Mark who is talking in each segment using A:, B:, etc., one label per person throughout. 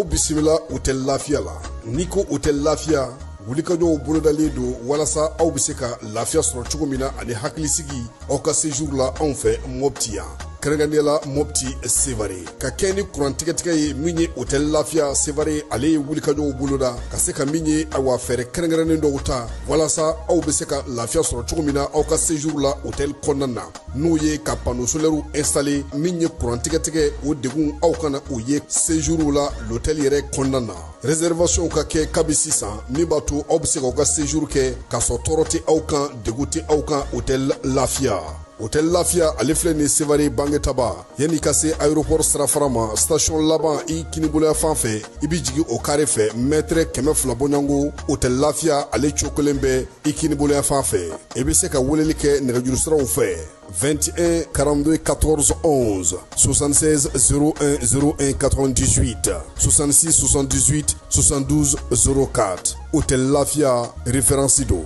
A: Bisimila hôtel Lafia la niko hôtel Lafia wulikajɔw bolodalen do walasa aw bɛ se ka lafiya sɔrɔ cogo min na ani hakilisigi aw ka séjour la anw fɛ Mopti yan kɛrɛnkɛrɛnnenya la Mopti Sevare ka kɛ ni kurantigɛtigɛ ye min ye hôtel Lafia Sevare ale ye wulikajɔw boloda ka se ka min ye awa fɛɛrɛ kɛrɛnkɛrɛnnen dɔw ta walasa aw bɛ se ka lafiya sɔrɔ cogo min na aw ka séjour la hôtel kɔnɔna na n'o ye ka panneau solaire installé min ye kurantigɛtigɛ o degun aw kana o ye séjour la l'hôtel yɛrɛ kɔnɔna na réservation ka kɛ kabi sisan min b'a to aw bɛ se k'aw ka séjour kɛ k'a sɔrɔ tɔɔrɔ tɛ aw kan degun tɛ aw kan hôtel Lafia. Hôtel Lafia ale filɛ nin Sevare Bangetaba yanni ka se aéroport sirafara ma station laban i kiniboloya fan fɛ i bi jigi o carré fɛ mètre 200 bɔɲango Hôtel Lafia ale cokolen bɛ i kiniboloya fan fɛ i bɛ se ka weleli kɛ nɛgɛjuru siraw fɛ 21 42 14 11 76 01 01 98 66 78 72 04 Hôtel Lafia référence do.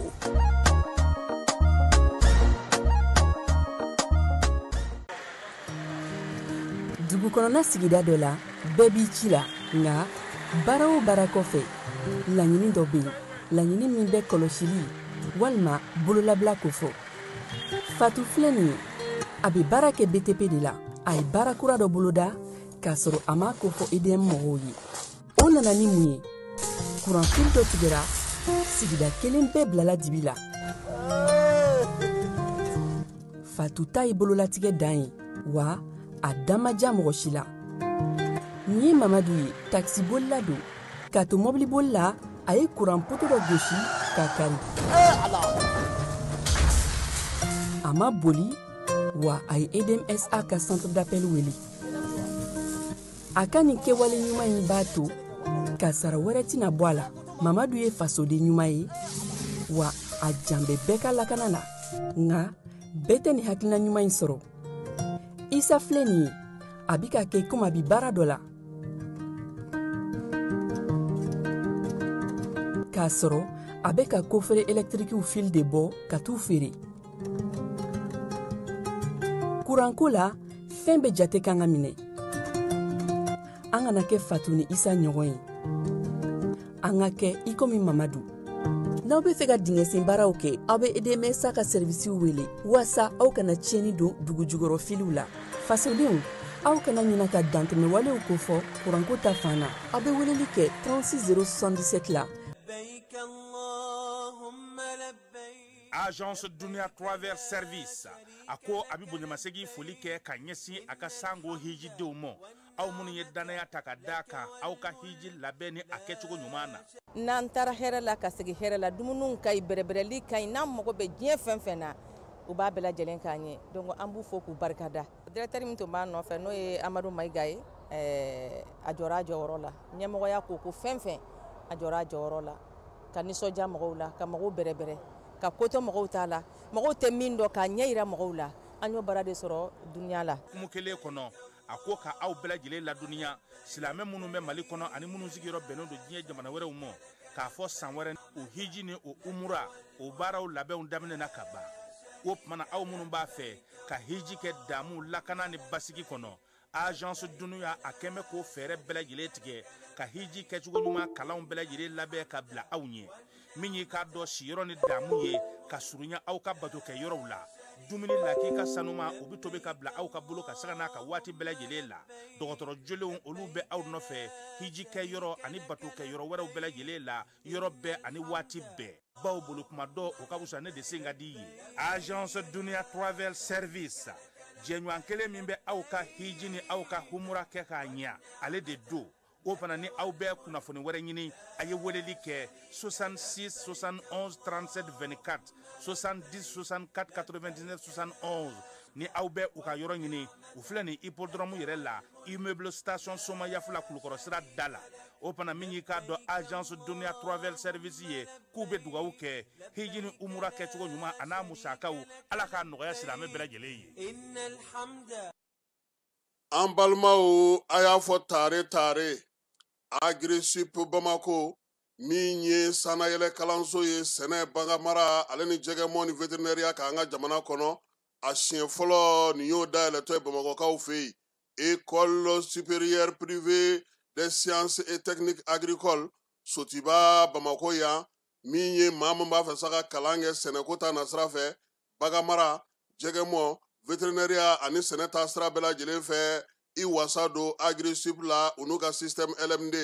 B: Dugukɔnɔna sigida dɔ la bɛɛ b'i ci la nka baara o baara kɔfɛ laɲini dɔ bɛ yen laɲini min bɛ kɔlɔsili walima bololabila ko fɔ Fatu filɛ nin ye a bɛ baara kɛ BTP de la a ye baara kura dɔ boloda k'a sɔrɔ a ma ko fɔ EDM mɔgɔw ye o nana ni mun ye kuranfili dɔ tigɛra sigida kelen bɛɛ bilala dibi la Fatu ta ye bololatigɛ dan ye wa a damaja mɔgɔ si la nin ye Mamadu ye taxi bolila don k'a to mobili bolila a ye kuran poto dɔ gosi k'a kari a ma boli wa a ye EDM SA ka centre d'appel wele a ka nin kɛwale ɲuman in b'a to ka sara wɛrɛ tɛna bɔ a la Mamadu ye fasoden ɲuman ye wa a jan bɛ bɛɛ ka lakana na nka bɛɛ tɛ nin hakilina ɲuman in sɔrɔ Isa filɛ nin ye a bi ka kɛ komi a bi baara dɔ la k'a sɔrɔ a bɛ ka kofere électrique fil de bɔ ka t'u feere kuranko la fɛn bɛɛ jate kan ka minɛ an kana kɛ Fatu ni Isa ɲɔgɔn ye an ka kɛ i komi Mamadu n'aw bɛ fɛ ka dingɛsen baaraw kɛ aw bɛ EDM SA ka servisiw wele walasa aw kana tiɲɛni don dugu jukɔrɔ filiw la fasodenw aw kana ɲina ka dantɛmɛ walew ko fɔ kuranko ta fan na aw bɛ weleli kɛ 36 077 la
C: Agence Dunia Travel Service a ko a bɛ bonyamasegin foli kɛ ka ɲɛsin a ka sango hijidenw ma aw minnu ye danaya ta ka d'a kan aw ka hiji labɛn ni a kɛcogo ɲuman na
D: n'an taara hɛrɛ la ka segin hɛrɛ la dumuniw ka ɲi bɛrɛbɛrɛli ka ɲi n'an mago bɛ diɲɛ fɛn fɛn na u b'a bɛɛ lajɛlen k'an ɲɛ donc an b'u fo k'u barikada directeur min tun b'a nɔfɛ n'o ye Amadu Mayiga ye a jɔra a jɔyɔrɔ la ɲɛmɔgɔya ko fɛn fɛn a jɔra a jɔyɔrɔ la ka nisɔndiya mɔgɔw la ka mɔgɔw bɛrɛbɛrɛ ka ko to mɔgɔw t'a la mɔgɔw tɛ min dɔn k'a ɲɛ yira mɔgɔw la an y'o baara de sɔrɔ duniya la
C: kumu kelen kɔnɔ a ko ka aw bɛɛ lajɛlen laduniya silamɛ minnu bɛ Mali kɔnɔ ani minnu sigiyɔrɔ bɛnnen don diɲɛ jamana wɛrɛw ma k'a fɔ san wɛrɛ o hiji ni o umura o baaraw labɛnw daminɛna ka ban o tumana aw minnu b'a fɛ ka hiji kɛ damu lakana ni basigi kɔnɔ Agence Dunuya a kɛn bɛ k'o fɛɛrɛ bɛɛ lajɛlen tigɛ ka hiji kɛcogo ɲuman kalanw bɛɛ lajɛlen labɛn ka bila aw ɲɛ min y'i k'a dɔn siyɔrɔ ni damu ye ka surunya aw ka bato kɛ yɔrɔw la dumuni lak'i ka sanuma u bɛ tobi ka bila aw ka bolo ka saga n'a ka waati bɛɛ lajɛlen la dɔgɔtɔrɔ jolenw olu bɛ aw nɔfɛ hiji kɛ yɔrɔ ani bato kɛ yɔrɔ wɛrɛw bɛɛ lajɛlen la yɔrɔ bɛɛ ani waati bɛɛ baw bolo kuma dɔ o ka wusa ne de sen ka di ye Agence Dunia Travel Service jɛɲɔgɔn kelen min bɛ aw ka hiji ni aw ka humura kɛ k'a ɲɛ ale de do o fana ni aw bɛɛ kunnafoni wɛrɛ ɲini a ye weleli kɛ 66 71 37 24 70 64 99 71 ni aw bɛ u ka yɔrɔ ɲini u filɛ ni hippodrome yɛrɛ la immeuble station Soma Yafula Kulukɔrɔ sira da la o fana min y'i k'a dɔn agence Dunuya Travel Service ye k'u bɛ dugawu kɛ hiji ni umura kɛcogo ɲuman a n'a musakaw ala k'a nɔgɔya silamɛ bɛɛ lajɛlen ye.
A: An balimaw a y'a fɔ tare Agri-Sup Bamako min ye sanayɛlɛ kalanso ye sɛnɛ baganmara ale ni jɛgɛmɔ ni vétérinaire k'an ka jamana kɔnɔ a siɲɛ fɔlɔ nin y'o dayɛlɛtɔ ye Bamakɔkaw fɛ yen École supérieure privée des sciences et techniques agricoles Sotiba Bamako yan min ye maa min b'a fɛ sa ka kalan kɛ sɛnɛko ta nasira fɛ baganmara jɛgɛmɔ vétérinaire ani sɛnɛ ta sira bɛɛ lajɛlen fɛ i wasa don Agri-Sup la u n'u ka système LMD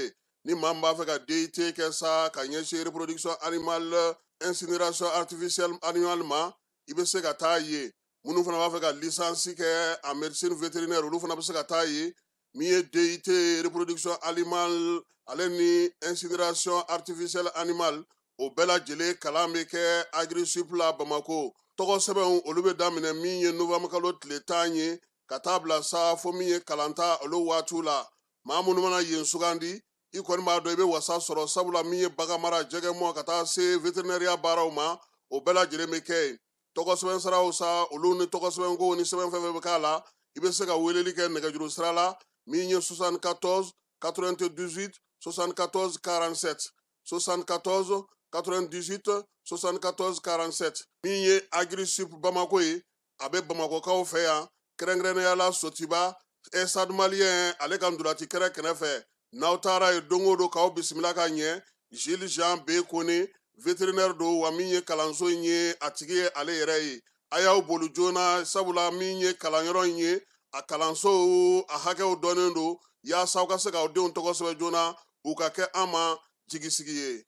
A: ni maa min b'a fɛ ka DIT kɛ sa ka ɲɛsin reproduction animale incinération artificielle animale ma i bɛ se ka taa ye minnu fana b'a fɛ ka licence kɛ en médecine vétérinaire olu fana bɛ se ka taa ye min ye DIT reproduction animale ale ni incinération artificielle animale o bɛɛ lajɛlen kalan bɛ kɛ Agri-Sup la Bamako tɔgɔ sɛbɛnw olu bɛ daminɛ min ye novembre kalo tile 10 ye ka taa bila sa fo min ye kalanta olu waatiw la maa minnu mana yen sugandi i kɔni b'a dɔn i bɛ wasa sɔrɔ sabula min ye baganmara jɛgɛmɔ ka taa se vétérinaire baaraw ma o bɛɛ lajɛlen bɛ kɛ yen tɔgɔ sɛbɛn siraw sa olu ni tɔgɔ sɛbɛn ko ni sɛbɛn fɛn fɛn bɛ k'a la i bɛ se ka weleli kɛ nɛgɛjuru sira la min ye 74 98 74 47 74 98 74 47 min ye Agri-Sup Bamako ye a bɛ Bamakokaw fɛ yan kɛrɛnkɛrɛnnenya la Sotiba Estade Malien ale ka ndolati kɛrɛ kɛrɛfɛ n'aw taara ye don o don k'aw bisimila ka ɲɛ Jules Jean B. Kone vétérinaire don wa min ye kalanso in ye a tigi ye ale yɛrɛ ye a y'aw boli joona sabula min ye kalanyɔrɔ in ye a kalanso a hakɛw dɔnnen don yaasa aw ka se k'aw denw tɔgɔ sɛbɛn joona u ka kɛ an ma jigisigi ye.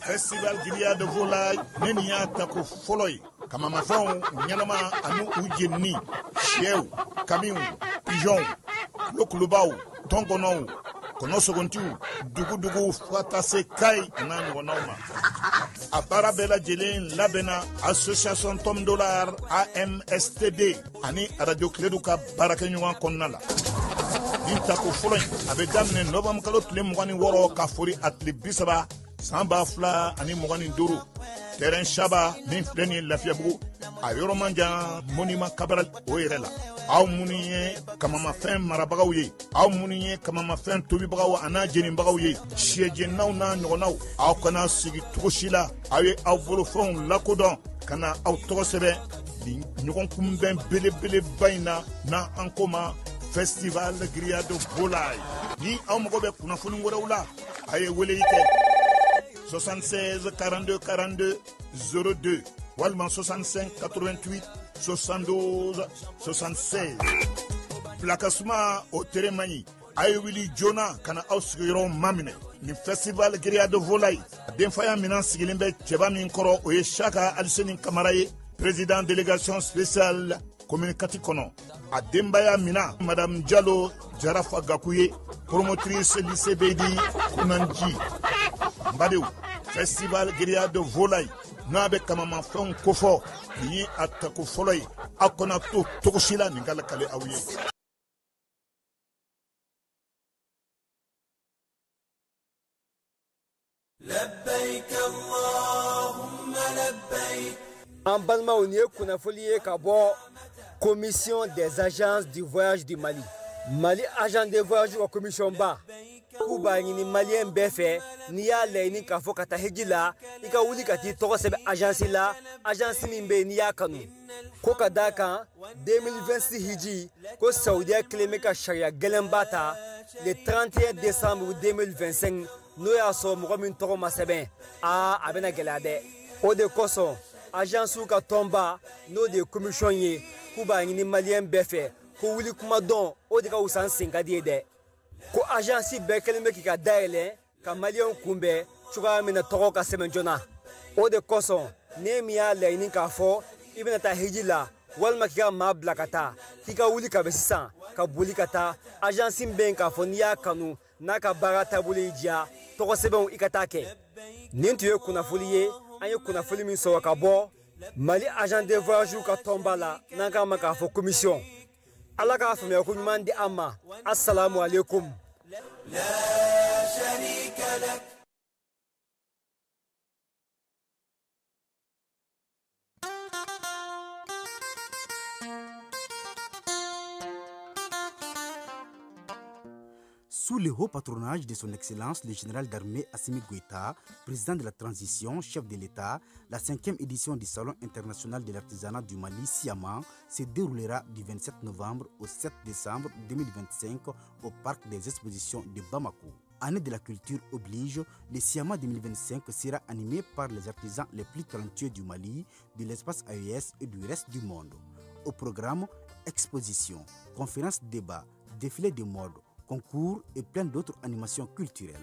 E: Festival Grillade de Volaille ne nin y'a ta ko fɔlɔ ye kamamafɛnw ɲɛnama ani u jenini sɛw kamiw pigeonw kulokulubaw tɔnkɔnɔw kɔnɔsogontiw dugudugu fo ka taa se kayi a n'a ɲɔgɔnnaw ma a baara bɛɛ lajɛlen labɛnna association Tom Dollar AMSTD ani radio Kiledu ka baarakɛɲɔgɔn kɔnɔna la nin ta ko fɔlɔ in a bɛ daminɛ novembre kalo tile 26 ka fori a tile 30 san 2025 terrain Shaba min filɛ nin ye Lafiyabugu a yɔrɔ man jan monument Cabral o yɛrɛ la aw minnu ye kamamafɛn marabagaw ye aw minnu ye kamamafɛn tobibagaw a n'a jeninbagaw ye siyɛjennaw n'a ɲɔgɔnnaw aw kana sigi cogo si la aw ye aw bolofɛnw lakodɔn ka na aw tɔgɔ sɛbɛn nin ɲɔgɔn kunbɛn belebeleba in na n'an ko ma Festival Grillade de Volaille ni aw mago bɛ kunnafoni wɛrɛw la a ye weleli kɛ 76 42 42 02 walima 65 88 72 76 Plakasuma o tere man ɲi a ye wuli joona ka na aw sigiyɔrɔ maminɛ ni Festival Grillade de Volaille a denfaya minan sigilen bɛ cɛba min kɔrɔ o ye Saka Aliseni Kamara ye président délégation spéciale commune Kati kɔnɔ a denbaya mina Madame Diallo Jarafa Gakou ye promotrice lycée Beydi Kunanji Mbadew Festival Grillade de Volaille n'a bɛ kamamafɛnw kofɔ nin ye a tako fɔlɔ ye aw kana to cogo si la nin ka lakale aw ye.
F: Labbaik Allahumma labbaik.
G: En balimaw ni ye kunnafoni ye ka bɔ commission des agences du voyage du Mali Mali agent de voyage wa commission ba k'u b'a ɲini maliyɛn bɛɛ fɛ n'i y'a laɲini k'a fɔ ka taa hiji la i ka wuli ka t'i tɔgɔ sɛbɛn agence la agence min bɛ yen n'i y'a kanu ko ka d'a kan 2026 hiji ko saudiya kelen bɛ ka sariya gɛlɛnba ta le 31 décembre 2025 n'o y'a sɔrɔ mɔgɔ min tɔgɔ ma sɛbɛn a bɛna gɛlɛya dɛ o de kosɔn agence ka tɔnba n'o de ye commission ye k'u b'a ɲini maliyɛn bɛɛ fɛ ko wuli kuma dɔn o de ka wusa n sen ka di ye dɛ ko agence bɛɛ kelen bɛ k'i ka dayɛlɛ ka maliyɛnw kunbɛn cogoya min na tɔgɔ ka sɛbɛn joona o de kosɔn ne min y'a laɲini k'a fɔ i bɛna taa hiji la walma k'i ka maa bila ka taa k'i ka wuli ka bɛn sisan ka boli ka taa agence min bɛ yen k'a fɔ n'i y'a kanu n'a ka baara taabolo y'i diya tɔgɔ sɛbɛnw i ka taa kɛ nin tun ye kunnafoli ye an ye kunnafoli min sɔrɔ ka bɔ Mali agent de voyage ka tɔnba la n'an k'a ma k'a fɔ commission ala k'a faamuya ko ɲuman di an ma assalamu alaikum.
H: Sous le haut patronage de son Excellence le général d'armée Assimi Goïta, président de la transition, chef de l'État, la 5e édition du Salon international de l'artisanat du Mali, SIAMA, se déroulera du 27 novembre au 7 décembre 2025 au Parc des Expositions de Bamako. Année de la culture oblige, le SIAMA 2025 sera animé par les artisans les plus talentueux du Mali, de l'espace AES et du reste du monde. Au programme, expositions, conférences, débats, défilés de mode, concours et plein d'autres animations culturelles.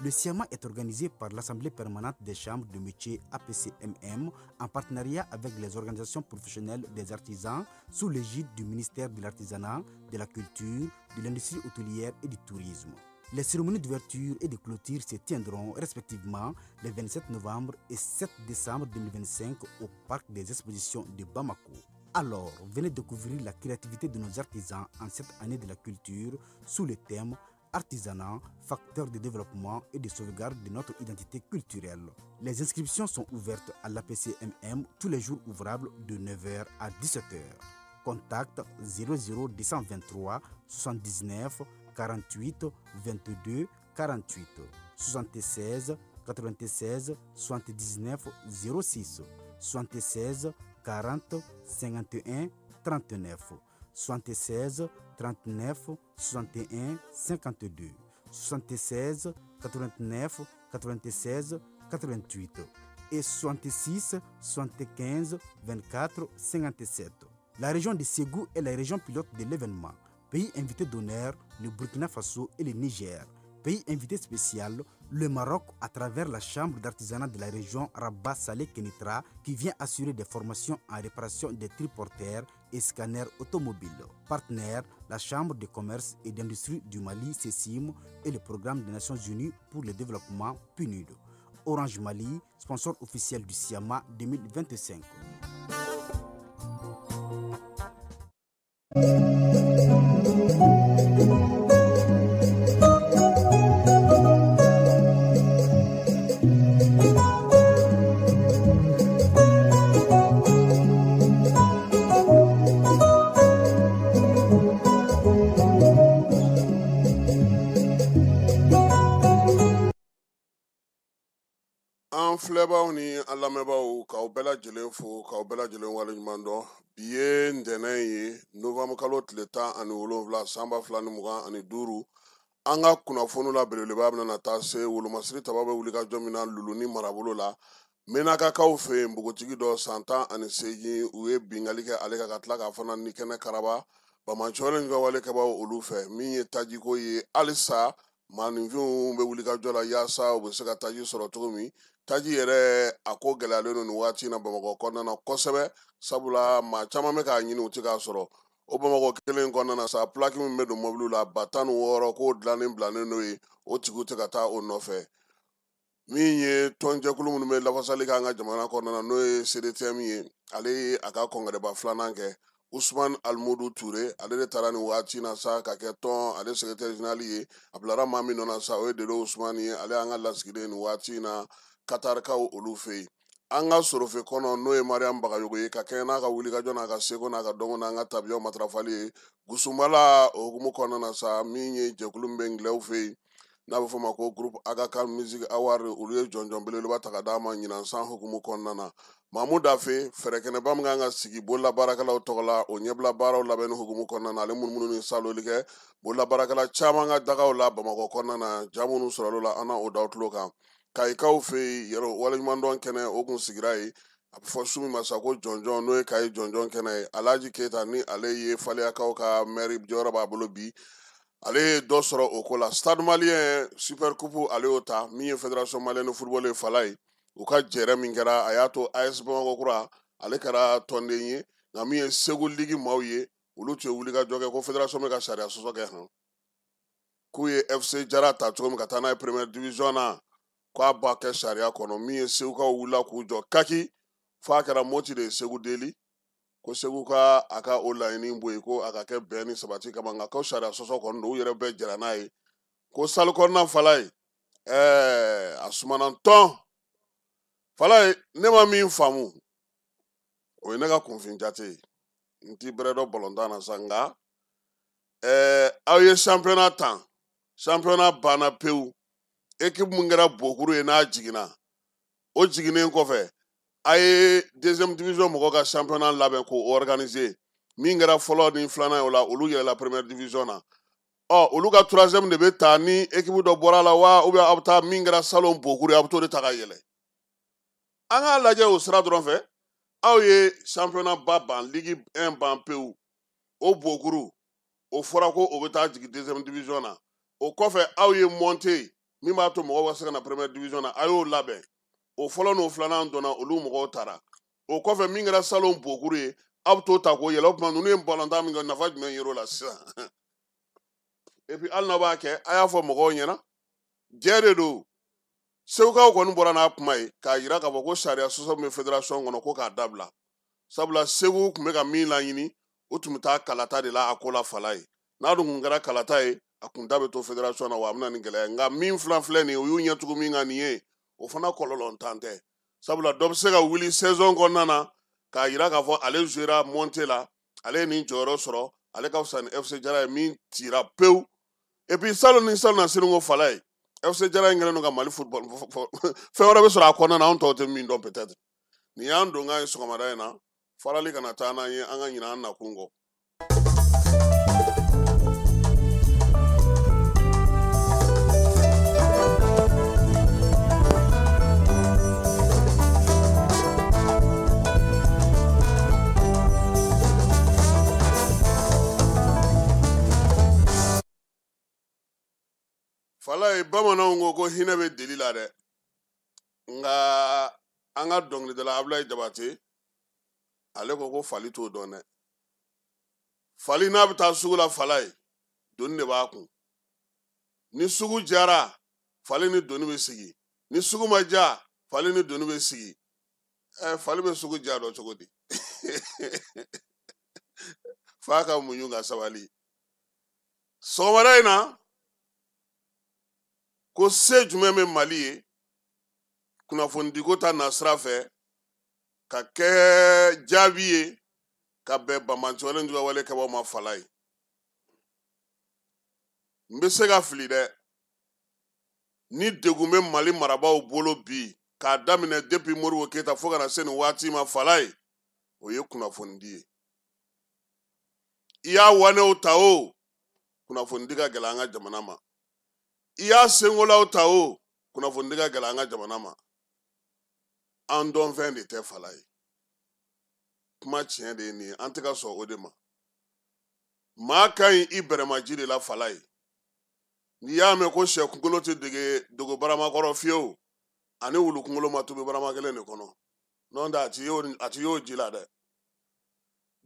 H: Le SIAMA est organisé par l'Assemblée permanente des chambres de métiers APCMM en partenariat avec les organisations professionnelles des artisans sous l'égide du ministère de l'Artisanat, de la Culture, de l'Industrie hôtelière et du Tourisme. Les cérémonies d'ouverture et de clôture se tiendront respectivement le 27 novembre et 7 décembre 2025 au Parc des Expositions de Bamako. Alors, venez découvrir la créativité de nos artisans en cette année de la culture sous le thème Artisanat, facteur de développement et de sauvegarde de notre identité culturelle. Les inscriptions sont ouvertes à l'APCMM tous les jours ouvrables de 9h à 17h. Contact 00223 79 48 22 48 76 96 79 06 76 40 51 39 76 39 61 52 76 89 96 88 et 66 75 24 57. La région de Ségou est la région pilote de l'événement. Pays invité d'honneur, le Burkina Faso et le Niger. Pays invité spécial, le Maroc à travers la chambre d'artisanat de la région Rabat Salé Kenitra qui vient assurer des formations en réparation des triporteurs et scanners automobiles. Partenaire, la chambre de commerce et d'industrie du Mali CECIM et le programme des Nations Unies pour le développement PNUD. Orange Mali, sponsor officiel du SIAMA 2025.
A: An filɛbaaw ni an lamɛnbaaw k'aw bɛɛ lajɛlen fo k'aw bɛɛ lajɛlen waleɲuman dɔn bi ye ntɛnɛn ye novambre kalo tile 17 san 2025 an ka kunnafoni la belebeleba bɛna taa se wolomasiri taba bɛ wuli ka jɔ min na luluni marabolo la menakakaw fɛ yen npogotigi dɔ san 18 u ye bingali kɛ ale ka tila k'a fana ni kɛnɛ karaba bamacɔlen ka wale kɛbaw olu fɛ min ye tajiko ye halisa maaninfinw bɛ wuli ka jɔ la yaasa u bɛ se ka taji sɔrɔ cogo min taji yɛrɛ a ko gɛlɛyalen don nin waati na Bamakɔ kɔnɔna na kosɛbɛ sabula maa caman bɛ k'a ɲini u tɛ k'a sɔrɔ o Bamakɔ kelen kɔnɔna na sa plaki min bɛ don mɔbiliw la 16 k'o dilannen bilanen n'o ye o tigiw tɛ ka taa o nɔfɛ min ye tɔnjɛkulu minnu bɛ lafasali kɛ an ka jamana kɔnɔna na n'o ye CDTM ye ale ye a ka kɔnkɛrɛba 2nan kɛ Ousmane Almodou Touré ale de taara nin waati na sa ka kɛ tɔn ale secrétaire général ye a bilara maa min nɔ na sa o ye Dedo Ousmane ye ale y'an ka lasigiden nin waati na Katarikaw olu fɛ yen an ka sorofe kɔnɔ n'o ye Mariam Bagayogo ye ka kɛɲɛ n'a ka wulikajɔ n'a ka seko n'a ka dɔnko n'an ka tabiyaw matarafali ye Gusumala o hukumu kɔnɔna na sa min ye jɛkulu min bɛ Ngilɛw fɛ yen n'a bɛ fɔ ma ko groupe Agakan Music Award olu ye jɔnjɔn belebeleba ta ka d'a ma ɲinan san hukumu kɔnɔna na Mahmud Dafe fɛrɛkɛnɛba min kan ka sigi bololabaarakɛlaw tɔgɔ la o ɲɛbila baaraw labɛnni hukumu kɔnɔna na ale munumunu ni saloli kɛ bololabaarakɛla caman ka dagaw la Bamakɔ kɔnɔna na ja minnu sɔrɔla la an na o daw tulo kan Kayikaw fɛ yen yɛrɛ waleɲumandɔn kɛnɛ o kun sigira yen a bɛ fɔ su min ma sa ko jɔnjɔn n'o ye Kayi jɔnjɔn kɛnɛ ye Alhaji Keyita ni ale ye Faleyakaw ka maire jɔyɔrɔ b'a bolo bi ale ye dɔ sɔrɔ o ko la Stade Malien Super Coupe ale y'o ta min ye Fédération Malienne de Football ye Fala ye u ka jɛrɛ min kɛra a y'a to AS Bamakɔ kura ale kɛra tɔnden ye
I: nka min ye Segu ligi maaw ye olu tun ye wulikajɔ kɛ ko fédération bɛ ka sariya sɔsɔ kɛ han k'u ye FC Jara ta cogo min ka taa n'a ye première division na k'a b'a kɛ sariya kɔnɔ min ye Segukaw wulila k'u jɔ kaki f'a kɛra Moti de ye Segu deli ko Segu ka a ka o laɲini bɔ yen ko a ka kɛ bɛn ni sabati kama nka ko sariya sɔsɔ kɔni don u yɛrɛ bɛɛ jɛra n'a ye ko salle kɔnɔna Falaye a sumana tɔn Falaye ne ma min faamu o ye ne ka kunfin jate ye n ti bɛrɛ dɔn balontan na sa nka aw ye championnat tan championnat banna pewu équipe mun kɛra Bokuru ye n'a jiginna o jiginnen kɔfɛ a ye deuxième division mɔgɔw ka championnat labɛn k'o organiser min kɛra fɔlɔ ni filanan ye o la olu yɛlɛla première division na olu ka troisième de bɛ ta ni équipe dɔ bɔra la wa ou bien aw bɛ taa min kɛra salon Bokuru ye a bɛ t'o de ta ka yɛlɛ an k'a lajɛ o sira dɔrɔn fɛ aw ye championnat ba ban ligue 1 ban pewu o Bokuru o fɔra ko o bɛ taa jigin deuxième division na o kɔfɛ aw ye monté min b'a to mɔgɔw ka se ka na première division na a y'o labɛn o fɔlɔ n'o filanan dɔnna olu mɔgɔw taara o kɔfɛ min kɛra salon Bokuru ye aw bɛ t'o ta k'o yɛlɛ o tuma ninnu ye balontan min kɛ nafa jumɛn yer'o la sisan et puis hali n'a b'a kɛ a y'a fɔ mɔgɔw ɲɛna jɛ de don Segukaw kɔni bɔra n'a kuma ye k'a jira k'a fɔ ko sariya sɔsɔ min bɛ fédération kɔnɔ ko k'a dabila sabula Segu tun bɛ ka min laɲini o tun bɛ taa kalata de la a ko la Falaye n'a dun tun kɛra kalata ye a kun da bɛ to fédération na wa a bɛ na ni gɛlɛya nka min filan filɛ nin ye o y'u ɲɛtugu min kan nin ye o fana kɔlɔlɔ ntan tɛ sabula dɔ bɛ se ka wuli saison kɔnɔna na k'a jira k'a fɔ ale jouera monté la ale ye nin jɔyɔrɔ sɔrɔ ale ka fisa ni FC Jara ye min cira pewu et puis salon ni salon na sini ko Falaye FC Jara in kɛlen don ka Mali football fɛn wɛrɛ bɛ sɔrɔ a kɔnɔna na anw tɔw tɛ min dɔn peut-être nin y'an don kan ye sɔgɔmada in na farali kana taa n'an ye an ka ɲinɛ an nakun kɔ. Falaye bamananw ko hinɛ bɛ deli la dɛ nka an ka dɔnkilidala Abulayi Jabate ale ko Fali t'o dɔn dɛ Fali n'a bɛ taa sugu la Falaye doni de b'a kun ni sugu jara Fali ni doni bɛ sigi ni sugu ma ja Fali ni doni bɛ sigi Fali bɛ sugu ja dɔn cogo di f'a ka muɲu ka sabali sɔgɔmada in na ko se jumɛn bɛ Mali ye kunnafonidiko ta nasira fɛ ka kɛ jaabi ye ka bɛn banbaanciwale juguya wale kɛbaaw ma Falaye n bɛ se ka fili dɛ ni degun bɛ Mali marabaaw bolo bi k'a daminɛ depuis Modibo Keyita fo ka na se nin waati ma Falaye o ye kunnafonidi ye i y'a wanew ta o kunnafonidi ka gɛlɛn an ka jamana ma i y'a senkolaw ta o kunnafonidi ka gɛlɛn an ka jamana ma an dɔnfɛn de tɛ Falaye kuma tiɲɛ de ye nin ye an tɛ ka sɔn o de ma maa ka ɲi i bɛrɛmaji de la Falaye n'i y'a mɛn ko sɛ kunkolo tɛ dege dogo barama kɔrɔ fiyewu ani wulu kunkolo ma tobi barama kelen de kɔnɔ n'o tɛ a ti y'o ji la dɛ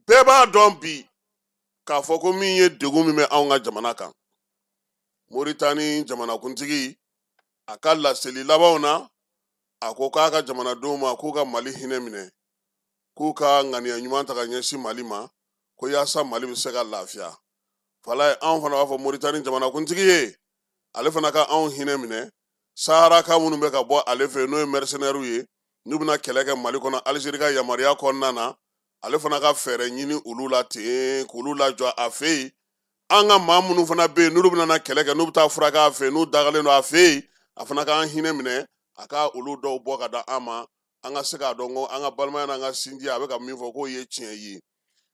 I: bɛɛ b'a dɔn bi k'a fɔ ko min ye degun min bɛ anw ka jamana kan Moritani jamanakuntigi a ka laseli labanw na a ko k'a ka jamanadenw ma k'u ka Mali hinɛ minɛ k'u ka ŋaniya ɲuman ta ka ɲɛsin Mali ma ko yaasa Mali bɛ se ka lafiya Falaye anw fana b'a fɔ Moritani jamanakuntigi ye ale fana ka anw hinɛ minɛ saharaka minnu bɛ ka bɔ ale fɛ n'o ye mercenaires ye n'u bɛna kɛlɛ kɛ Mali kɔnɔ Algérie ka yamaruya kɔnɔna na ale fana ka fɛɛrɛ ɲini olu la ten k'olu lajɔ a fɛ yen an ka maa minnu fana bɛ yen n'olu bɛna na kɛlɛ kɛ n'u bɛ taa furakɛ a fɛ n'u dagalen don a fɛ yen a fana k'an hinɛ minɛ a ka olu dɔw bɔ ka da an ma an ka se k'a dɔn ko an ka balimaya n'an ka sinji a bɛ ka min fɔ k'o ye tiɲɛ ye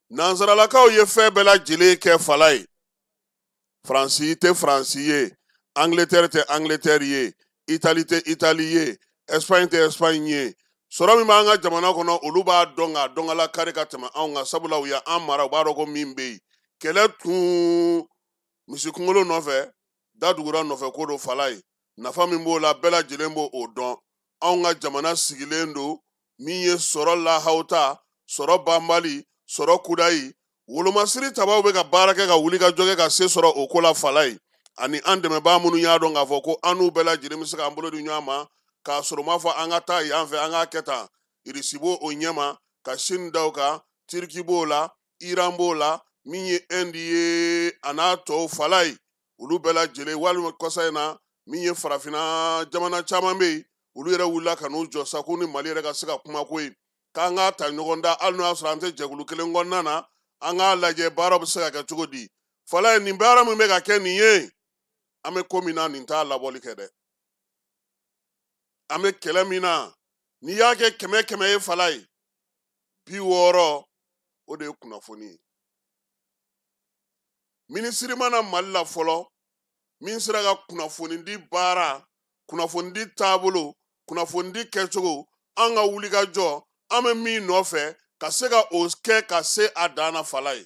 I: nansaralakaw ye fɛn bɛɛ lajɛlen kɛ Falaye Faransi tɛ Faransi ye Angleterre tɛ Angleterre ye Italie tɛ Italie ye Espagne tɛ Espagne ye sɔrɔ min b'an ka jamana kɔnɔ olu b'a dɔn k'a dɔn ala kari ka tɛmɛ anw kan sabula u y'an mara u b'a dɔn ko min bɛ yen kɛlɛ tun misi kunkolo nɔfɛ da dugura nɔfɛ ko don Falaye nafa min b'o la bɛɛ lajɛlen b'o dɔn anw ka jamana sigilen don min ye sɔrɔ lahawta sɔrɔ banbali sɔrɔ kuda yi wolomasiri tabaw bɛ ka baara kɛ ka wuli ka jɔ kɛ ka se sɔrɔ o ko la fala yi ani an dɛmɛbaa minnu y'a dɔn k'a fɔ ko an n'u bɛɛ lajɛlen bɛ se k'an bolo di ɲɔgɔn ma k'a sɔrɔ m'a fɔ an ka taa yan fɛ an k'a kɛ tan irisi b'o o ɲɛma ka sini da o kan tiriki b'o la iran b'o la min ye indi ye a n'a tɔw fala yi olu bɛɛ lajɛlen walima kɔsa in na min ye farafinna jamana caman bɛ yen olu yɛrɛ wulila ka n'u jɔ sa ko ni mali yɛrɛ ka se ka kuma ko ye k'an k'a ta ɲɔgɔn da hali n'o y'a sɔrɔ an tɛ jɛkulu kelen kɔnɔna na an k'a lajɛ baaraw bɛ se ka kɛ cogo di fala ye nin baara min bɛ ka kɛ nin ye an bɛ ko min na nin t'a labɔli kɛ dɛ an bɛ kɛlɛ min na n'i y'a kɛ 100 ye fala ye 60 o de ye kunnafoni ye minisiri mana mali la fɔlɔ min sera ka kunnafoni di baara kunnafoni di taabolo kunnafoni di kɛcogo an ka wuli ka jɔ an bɛ min nɔfɛ ka se ka o kɛ ka se a dan na fala ye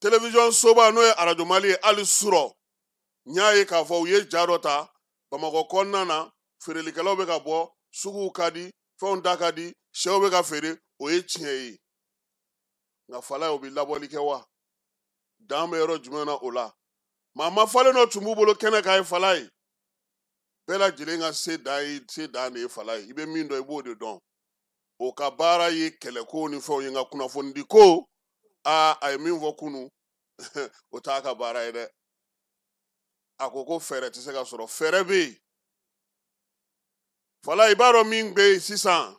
I: télévision soba n'o ye arajo mali ye hali surɔ n y'a ye k'a fɔ u ye ja dɔ ta bamakɔ kɔnɔna na feerelikɛlaw bɛ ka bɔ suguw ka di fɛnw da ka di sɛw bɛ ka feere o ye tiɲɛ ye nka fala ye o bɛ labɔli kɛ wa dan bɛ yɔrɔ jumɛn na o la maa ma falen dɔ tun b'u bolo kɛnɛ k'a ye fala ye bɛɛ lajɛlen ka se dan de ye fala ye i bɛ min dɔn i b'o de dɔn o ka baara ye kɛlɛko ni fɛnw ye nka kunnafoni di ko a ye min fɔ kunu o t'a ka baara ye dɛ a ko fɛɛrɛ tɛ se ka sɔrɔ fɛɛrɛ bɛ yen fala i b'a dɔn min bɛ yen sisan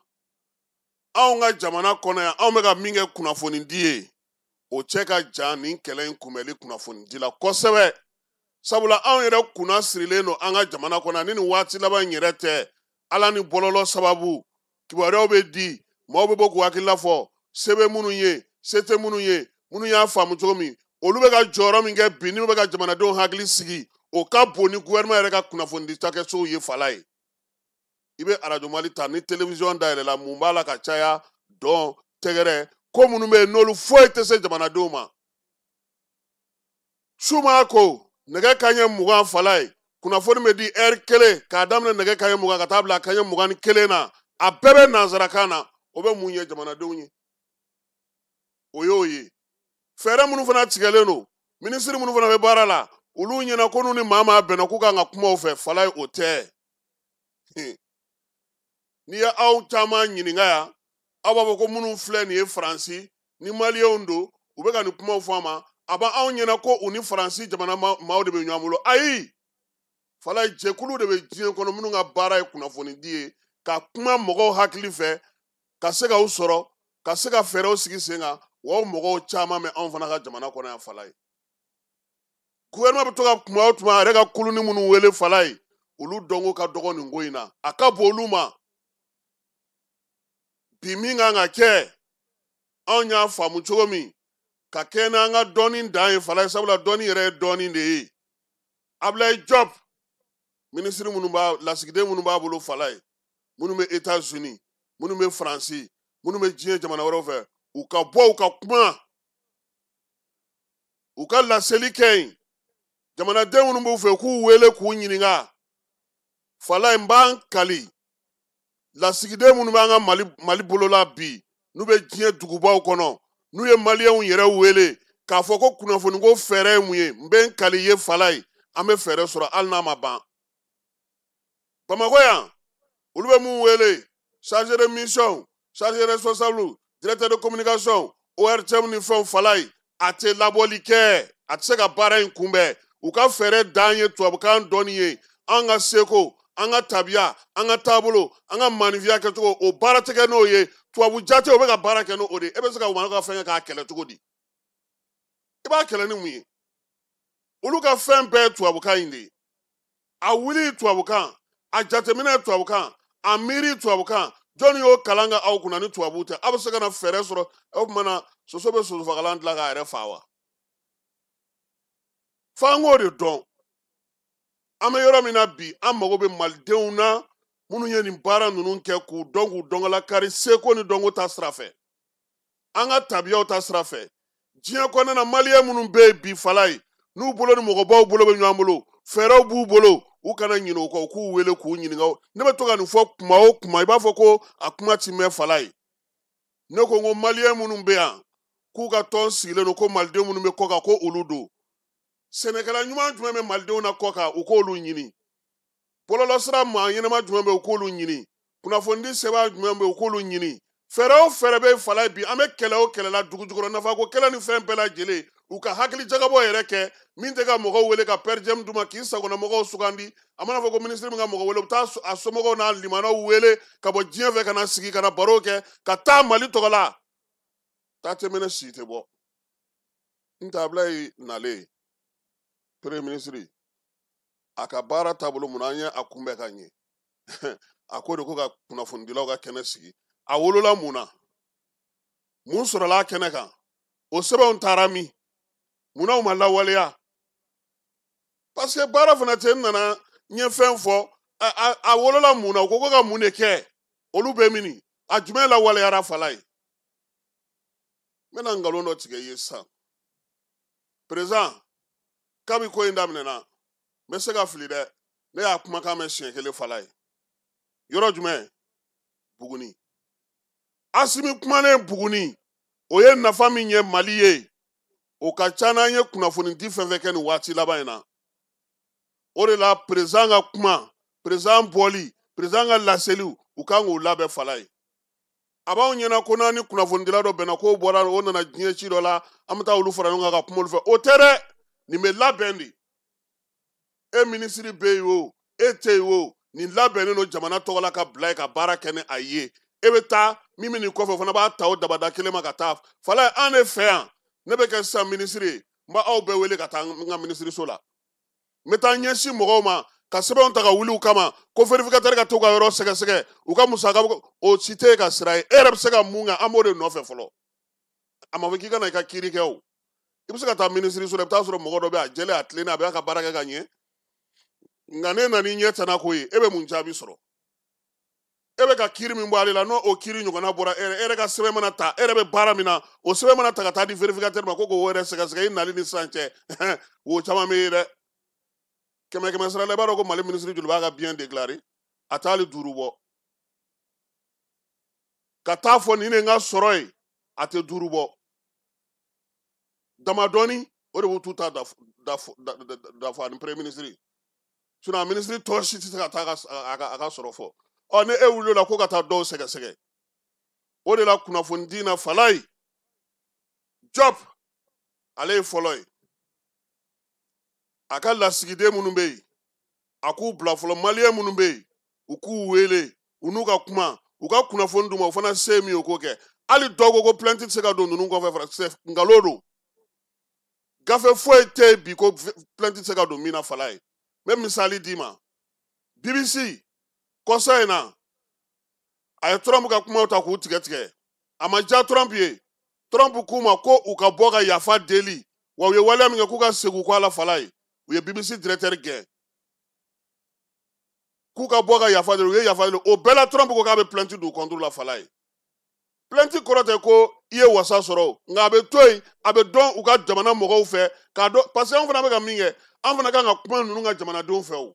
I: anw ka jamana kɔnɔ yan anw bɛ ka min kɛ kunnafoni di ye o cɛ ka jan nin kɛlɛ in kunbɛli kunnafoni di la kosɛbɛ sabula anw yɛrɛ kunna sirilen don an ka jamana kɔnɔ ni nin waati laban in yɛrɛ tɛ ala ni bɔlɔlɔ sababu kibaruyaw bɛ di maaw bɛ bɔ k'u hakilila fɔ se bɛ minnu ye se tɛ minnu ye minnu y'a faamu cogo min olu bɛ ka jɔyɔrɔ min kɛ bi n'u bɛ ka jamanadenw hakili sigi o ka bon ni gouvernement yɛrɛ ka kunnafoni di takɛsow ye fala ye i bɛ arajo mali ta ni télévision dayɛlɛla mun b'a la ka caya dɔn tɛgɛrɛ ko minnu bɛ yen n'olu foyi tɛ se jamanadenw ma suma ko nɛgɛ kanɲɛ 20 fala ye kunnafoni bɛ di heure 1 k'a daminɛ nɛgɛ kanɲɛ 20 ka taa bila kanɲɛ 21 na a bɛɛ bɛ nanzarakan na o bɛ mun ye jamanadenw ye o y'o ye fɛɛrɛ minnu fana tigɛlen don minisiri minnu fana bɛ baara la olu ɲɛna ko n'u ni maa maa bɛnna k'u kan ka kuma o fɛ fala ye o tɛ n'i ye aw caman ɲininka yan aw b'a fɔ ko minnu filɛ nin ye faransi ni maliyɛnw don u bɛ ka nin kumaw fɔ a ma a b'anw ɲɛna ko u ni faransi jamana maaw de bɛ ɲɔgɔn bolo ayi fala jɛkulu de bɛ diɲɛ kɔnɔ minnu ka baara ye kunnafoni di ye ka kuma mɔgɔw hakili fɛ ka se k'aw sɔrɔ ka se ka fɛɛrɛw sigi sen kan wa o mɔgɔw caman bɛ anw fana ka jamana kɔnɔ yan fala ye gouvernement bɛ to ka kuma o tuma a yɛrɛ ka kulu ni minnu wele fala ye olu dɔnko ka dɔgɔ nin ko in na a ka bon olu ma bi min kan ka kɛ anw y'a faamu cogo min ka kɛ n'an ka dɔɔni dan ye fala ye sabula dɔɔni yɛrɛ ye dɔɔni de ye Ablaye Diop minisiri minnu b'a lasigiden minnu b'a bolo fala ye minnu bɛ États-Unis minnu bɛ Faransi minnu bɛ diɲɛ jamana wɛrɛw fɛ u ka bɔ u ka kuma u ka laseli kɛ yen jamanaden minnu b'u fɛ k'u wele k'u ɲininka fala in b'an kali lasigiden minnu b'an ka mali bolola bi n'u bɛ diɲɛ dugubaw kɔnɔ n'u ye maliyɛnw yɛrɛ wele k'a fɔ ko kunnafoniko fɛɛrɛ ye mun ye n bɛ n kali ye fala ye an bɛ fɛɛrɛ sɔrɔ hali n'a ma ban bamakɔ yan olu bɛ mun wele chargé de mission chargé responsable directeur de communication ORTM ni fɛnw fala ye a tɛ labɔli kɛ a tɛ se ka baara in kunbɛn u ka fɛɛrɛ dan ye tubabukan dɔnni ye an ka seko an ka tabiya an ka taabolo an ka maanifiya kɛcogo o baara tɛ kɛ n'o ye tubabu jate o bɛ ka baara kɛ n'o de ye e bɛ se ka wani ka fɛn kɛ k'a kɛlɛ cogo di i b'a kɛlɛ ni mun ye olu ka fɛn bɛɛ ye tubabukan in de ye a wuli tubabukan a jateminɛ ye tubabukan a miiri tubabukan jɔnni y'o kalan kɛ aw kunna ni tubabuw tɛ aw bɛ se ka na fɛɛrɛ sɔrɔ o tuma na soso bɛ sosofagalan dilan k'a yɛrɛ fa wa f'an k'o de dɔn an bɛ yɔrɔ min na bi an mago bɛ malidenw na minnu ye nin baara ninnu kɛ k'u dɔn k'u dɔnkɔla kari seko ni dɔnko ta sira fɛ an ka tabiyaw ta sira fɛ diɲɛ kɔnɔna na maliyɛn minnu bɛ yen bi fala ye n'u bolo ni mɔgɔbaw bolo bɛ ɲɔgɔn bolo fɛɛrɛw b'u bolo u kana ɲinɛ o kɔ u k'u wele k'u ɲininka ne bɛ to ka nin fɔ kuma o kuma i b'a fɔ ko a kuma ti mɛn fala ye ne ko ngo malien munun be yan k'u ka tɔn sigilen don ko malidenw minnu bɛ kɔ kan ko olu don sɛnɛkɛla ɲuman jumɛn bɛ malidenw na kɔ kan u k'olu ɲini bɔlɔlɔsira maa ɲɛnama jumɛn bɛ u k'olu ɲini kunnafonidi sɛbɛn jumɛn bɛ u k'olu ɲini fɛɛrɛ o fɛɛrɛ bɛ fala bi an bɛ kɛlɛ o kɛlɛ la dugu jukɔrɔ nafa ko kɛlɛ ni fɛn bɛɛ lajɛlen u ka hakili jagabɔ yɛrɛ kɛ min tɛ ka mɔgɔw wele ka pɛrɛjɛmu d'u ma k'i sagona mɔgɔw sugandi a mana fɔ ko minisiri min ka mɔgɔ wele u bɛ taa a somɔgɔw n'a limanaw wele ka bɔ diɲɛ fɛ ka na sigi ka na baro kɛ ka taa mali tɔgɔ la taa tɛmɛnɛ si tɛ bɔ n taabila ye nalen premier ministre a ka baara taabolo mun an ye a kunbɛ ka ɲɛ a ko de ko ka kunnafonidilaw ka kɛnɛ sigi a wolola mun na mun sɔrɔla a kɛnɛ kan o sɛbɛnw taara min munna u ma lawaleya parce que baara fana tɛ n nana n ye fɛn fɔ a wolola mun na u ko ka mun de kɛ olu bɛ mini a jumɛn lawaleyara fala ye n bɛna nkalon dɔ tigɛ i ye sisan président kabi ko in daminɛna n bɛ se ka fili dɛ ne y'a kumakan mɛn siɲɛ kelen fala ye yɔrɔ jumɛn Buguni Asimi kumalen Buguni o ye nafa min ye Mali ye o ka ca n'an ye kunnafonidi fɛn fɛn kɛ nin waati laban in na o de la président ka kuma président bɔli président ka laseliw u kan k'o labɛn fala ye a b'anw ɲɛna ko n'an ni kunnafonidila dɔ bɛnna k'o bɔra o nana diɲɛ ci dɔ la an bɛ taa olu fara ɲɔgɔn kan ka kuma olu fɛ o tɛ dɛ nin bɛ labɛn de e minisiri bɛ yen o e tɛ yen o nin labɛnnen don jamana tɔgɔ la ka bila ye ka baara kɛ ni a ye e bɛ taa min bɛ nin kɔfɛ o fana b'a ta o dabada kelen ma ka taa fala ye an de fɛ yan ne bɛ kɛ sisan minisiri ye n b'a aw bɛɛ wele ka taa n ka minisiriso la n bɛ taa ɲɛsin mɔgɔw ma ka sɛbɛnw ta ka wuli u kama ko verificateur ka to ka yɔrɔ sɛgɛsɛgɛ u ka musaka o si tɛ ka sira ye e yɛrɛ bɛ se ka mun kɛ an b'o de nɔfɛ fɔlɔ a ma fɔ k'i ka na i ka kiiri kɛ o i bɛ se ka taa minisiriso la i bɛ taa sɔrɔ mɔgɔ dɔ bɛ a jɛlen a tilennen a bɛ ka baara kɛ ka ɲɛ nka ne nana i ɲɛ tana ko ye e bɛ mun jaabi sɔrɔ e bɛ ka kiiri min bɔ ale la n'o kiiri ɲɔgɔnna bɔra e yɛrɛ ka sɛbɛn mana ta e yɛrɛ bɛ baara min na o sɛbɛn mana ta ka taa di verificateur ma ko k'o yɛrɛ sɛgɛsɛgɛ i nali ni sisan cɛ o caman bɛ ye dɛ kɛmɛ kɛmɛ sara la i b'a dɔn ko Mali minisiri joli b'a ka bien déclaré a t'ale 5 bɔ ka taa fɔ nin de n ka sɔrɔ ye a tɛ 5 bɔ damadɔni o de b'u t'u ta dafa ani premier ministre sinon a minisiri tɔ si tɛ se ka taa a ka sɔrɔ fɔ ne e wulila la ko ka taa dɔw sɛgɛsɛgɛ o de la kunnafonidi na fala ye Job ale ye fɔlɔ ye a ka lasigiden minnu bɛ yen a k'u bila fɔlɔ maliyɛn minnu bɛ yen u k'u wele u n'u ka kuma u ka kunnafoni d'u ma o fana se min ye o k'o kɛ hali dɔw ko ko plainte tɛ se ka don ninnu kɔfɛ nkalon don gafe foyi tɛ yen bi ko plainte tɛ se ka don min na fala ye n bɛ misali d'i ma BBC kɔsa in na a ye Trump ka kumaw ta k'u tigɛ tigɛ a ma diya Trump ye Trump k'u ma ko u ka bɔ ka yafa deli wa u ye waleya min kɛ k'u ka segin k'u ala fala ye u ye BBC directeur gɛn k'u ka bɔ ka yafa deli u ye yafa deli o bɛɛ la Trump ko k'a bɛ plainte d'u contre la fala ye plainte kɔrɔ tɛ ko i ye wasa sɔrɔ nka a bɛ to yen a bɛ dɔn u ka jamana mɔgɔw fɛ k'a dɔn parce que an fana bɛ ka min kɛ an fana kan ka kuma ninnu ka jamanadenw fɛ o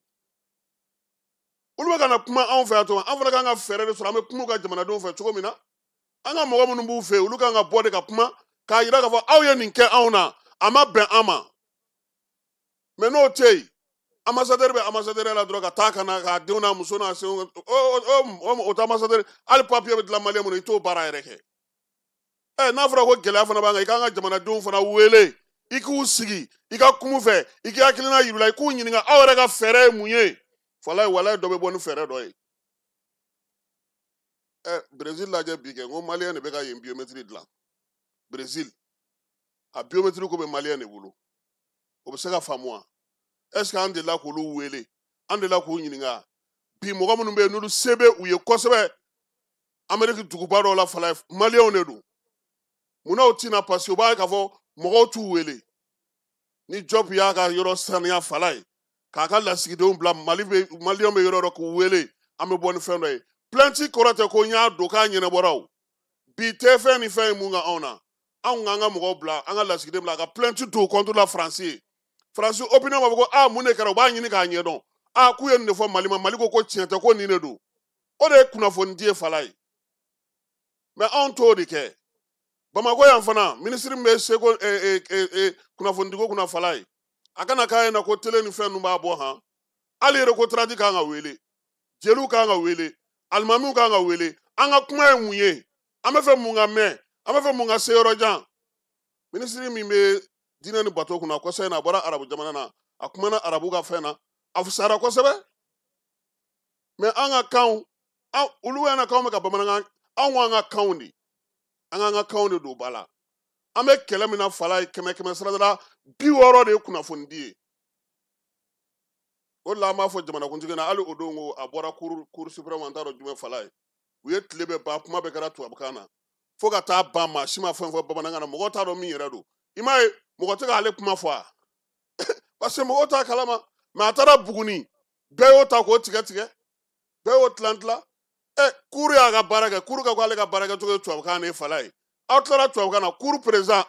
I: olu bɛ ka na kuma anw fɛ yan tuma an fana kan ka fɛɛrɛ de sɔrɔ an bɛ kuma u ka jamanadenw fɛ cogo min na an ka mɔgɔ minnu b'u fɛ olu kan ka bɔ de ka kuma k'a jira k'a fɔ aw ye nin kɛ anw na a ma bɛn an ma mɛ n'o tɛ yen ambassadeur bɛ ambassadeur la dɔrɔn ka taa ka na k'a denw n'a muso n'a senw o tɛ ambassadeur hali papiye bɛ dilan maliyɛn minnu i t'o baara yɛrɛ kɛ n'a fɔra ko gɛlɛya fana b'an kan i kan ka jamanadenw fana wele i k'u sigi i ka kuma fɛ i k'i hakilina yir'u la i k'u ɲininka aw yɛrɛ ka fɛɛrɛ ye mun ye falaye walaye dɔ bɛ bɔ ni fɛɛrɛ dɔ ye Brésil lajɛ bi kɛ n ko maliyɛn de bɛ ka yen biométrie dilan Brésil a biométrie ko bɛ maliyɛn de bolo o bɛ se ka faamu wa est-ce que an delila k'olu wele an delila k'u ɲininka bi mɔgɔ minnu bɛ yen n'olu se bɛ u ye kosɛbɛ Amérique duguba dɔw la falaye maliyɛnw de don munna o tina parce que u b'a ye k'a fɔ mɔgɔw t'u wele ni Job y'a ka yɔrɔ saniya fala ye k'a ka lasigidenw bila maliyɛnw bɛ yɔrɔ dɔ k'u wele an bɛ bɔ ni fɛn dɔ ye plainte kɔrɔ tɛ ko n y'a don k'a ɲɛnabɔra o bi tɛ fɛn ni fɛn ye mun ka anw na anw k'an ka mɔgɔw bila an ka lasigiden bila ka plainte don contre la France ye France opinion b'a fɔ ko mun de kɛra u b'a ɲini k'a ɲɛdɔn k'u ye nin de fɔ Mali ma Mali ko tiɲɛ tɛ ko nin de don o de ye kunnafonidi ye fala ye mais anw t'o de kɛ Bamako yan fana ministre bɛ seko kunnafonidigo kunna fala ye a kana k'a ye na ko télé ni fɛn ninnu b'a bɔ han hali yɛrɛ ko traji kan ka wele jeliw kan ka wele alimamiw kan ka wele an ka kuma ye mun ye an bɛ fɛ mun ka mɛn an bɛ fɛ mun ka se yɔrɔ jan ministre min bɛ diinɛ ni bato kunna kɔsɛ in na a bɔra arabu jamana na a kumana arabu ka fɛn na a fusara kosɛbɛ mais an ka kanw olu y'an ka kanw bɛ ka bamanankan anw k'an ka kanw de an k'an ka kanw de don ba la an bɛ kɛlɛ min na fala ye 100 sarada 60 de ye kunnafonidi ye o de la an b'a fɔ jamanakuntigi na hali o don ko a bɔra cour suprême an t'a dɔn jumɛn fala ye u ye tile bɛɛ ban kuma bɛɛ kɛra tubabukan na fo ka taa ban maa si ma fɛn fɔ bamanankan na mɔgɔ t'a dɔn min yɛrɛ don i m'a ye mɔgɔ tɛ k'ale kuma fɔ a parce que mɔgɔw t'a kalama mais a taara Buguni bɛɛ y'o ta k'o tigɛ tigɛ bɛɛ y'o tilan tilan cour y'a ka baara kɛ cour ka ko ale ka baara kɛcogo ye tubabukan de ye fala ye aw tilara tubabukan na cour président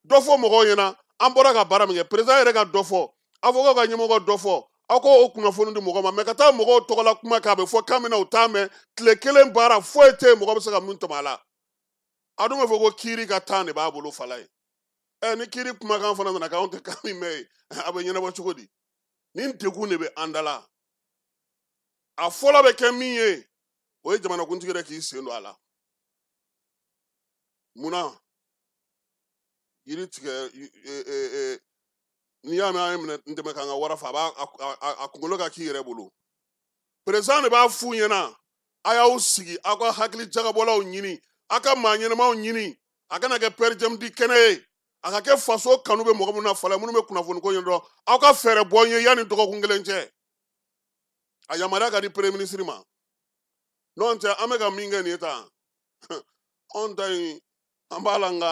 I: dɔ fɔ mɔgɔw ɲɛna an bɔra ka baara min kɛ président yɛrɛ ka dɔ fɔ avocat ka ɲɛmɔgɔ dɔ fɔ aw k'o kunnafoni di mɔgɔ ma mais ka taa mɔgɔw tɔgɔla kuma k'a bɛ fɔ kan min na u t'a mɛn tile kelen baara foyi tɛ yen mɔgɔ bɛ se ka min tɔmɔ a la a dun bɛ fɔ ko kiiri ka temps de b'a bolo fala ye ni kiiri kumakan fana nana k'anw tɛ kan min mɛn ye a bɛ ɲɛnabɔ cogo di nin degun de bɛ an da la a fɔlɔ bɛ kɛ min ye o ye jamanakuntigi yɛrɛ k'i sen don a la munna yiri tigɛ n'i y'a mɛn an ye minɛ n dɛmɛ k'an ka wara fa a kunkolo ka k'i yɛrɛ bolo président de b'a f'u ɲɛna a y'aw sigi aw ka hakili jagabɔlaw ɲini aw ka maa ɲɛnamaw ɲini a kana kɛ pɛrɛjɛmu di kɛnɛ ye a ka kɛ faso kanu bɛ mɔgɔ minnu na fala minnu bɛ kunnafoni ko ɲɛ dɔrɔn aw ka fɛɛrɛ bɔ n ye yanni dɔgɔkun kelen cɛ a yamaruya ka di premier ministre ma n'o tɛ an bɛ ka min kɛ nin ye tan anw ta in an b'a la nka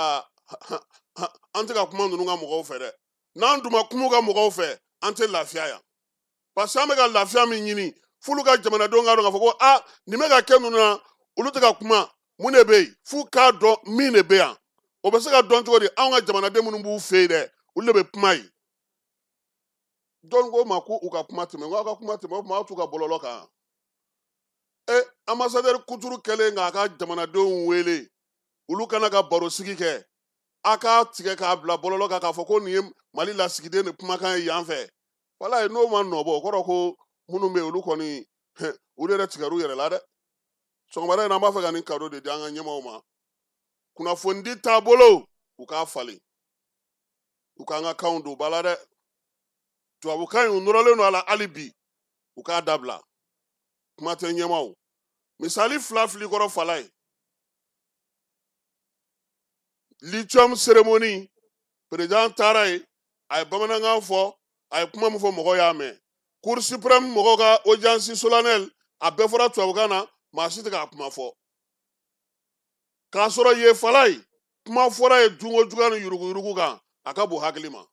I: an tɛ ka kuma ninnu ka mɔgɔw fɛ dɛ n'an dun ma kuma ka mɔgɔw fɛ an tɛ lafiya yan parce que an bɛ ka lafiya min ɲini f'olu ka jamanadenw k'a dɔn k'a fɔ ko nin bɛ ka kɛ ninnu na olu tɛ ka kuma mun de bɛ yen f'u k'a dɔn min de bɛ yan o bɛ se ka dɔn cogo di anw ka jamanaden minnu b'u fɛ yen dɛ olu de bɛ kuma yen dɔn ko ma ko u ka kuma tɛmɛ ko aw ka kuma tɛmɛ o tuma aw t'u ka bɔlɔlɔ kan ambassadeur kuturu kɛlen k'a ka jamanadenw wele olu kana ka baro sigi kɛ a k'a tigɛ k'a bila bɔlɔlɔ kan k'a fɔ ko nin ye Mali lasigiden de kumakan ye yan fɛ wala ye n'o ma nɔbɔ o kɔrɔ ko minnu bɛ yen olu kɔni olu yɛrɛ tigɛr'u yɛrɛ la dɛ sɔgɔmada in na an b'a fɛ ka nin kado de di an ka ɲɛmaaw ma kunnafonidi taabolo u k'a falen u k'an ka kanw don ba la dɛ tubabukan in u nɔrɔlen don a la hali bi u k'a dabila kuma tɛ ɲɛmaaw misali fila fili kɔrɔ fala ye lithium cérémonie président taara ye a ye bamanankan fɔ a ye kuma min fɔ mɔgɔw y'a mɛn cour suprême mɔgɔw ka audience solennelle a bɛɛ fɔra tubabukan na maa si tɛ k'a kuma fɔ k'a sɔrɔ ye fala ye kuma fɔra ye jungo juguya ni yuruguyurugu kan a ka bon hakili ma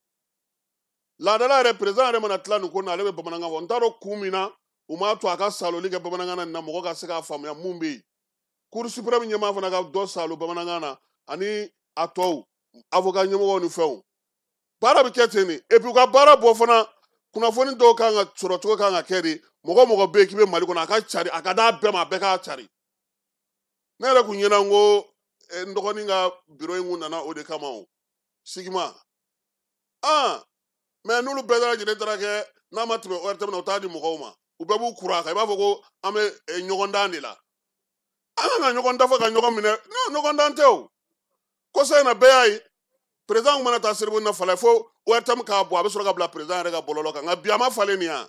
I: laadala yɛrɛ président yɛrɛ mana tila nin ko na ale bɛ bamanankan fɔ n t'a dɔn kun min na u m'a to a ka saloli kɛ bamanankan na mɔgɔ ka se k'a faamuya mun bɛ yen cour suprême ɲɛmaa fana ka dɔ salo bamanankan na ani a tɔw avocat ɲɛmɔgɔw ni fɛnw baara bɛ kɛ ten de et puis u ka baara bɔ fana kunnafoni dɔw kan ka sɔrɔ cogo kan ka kɛ de mɔgɔ bɛ yen k'i bɛ Mali kɔnɔ a ka cari a ka d'a bɛɛ ma a bɛɛ k'a cari ne yɛrɛ kun ɲɛna n ko n dɔgɔnin ka bureau in kun nana o de kama o sigima mais n'olu bɛɛ lajɛlen taara kɛ n'a ma tɛmɛ ORTM na u t'a di mɔgɔw ma u bɛɛ b'u kura kan i b'a fɔ ko an bɛ ɲɔgɔndan de la an kan ka ɲɔgɔn dafa ka ɲɔgɔn minɛ ɲɔgɔndan tɛ o kɔsa in na bɛɛ y'a ye président kun mana taa cérémonie na fala fo ORTM k'a bɔ a bɛ sɔrɔ ka bila président yɛrɛ ka bɔlɔlɔ kan nka bi a ma falen nin yan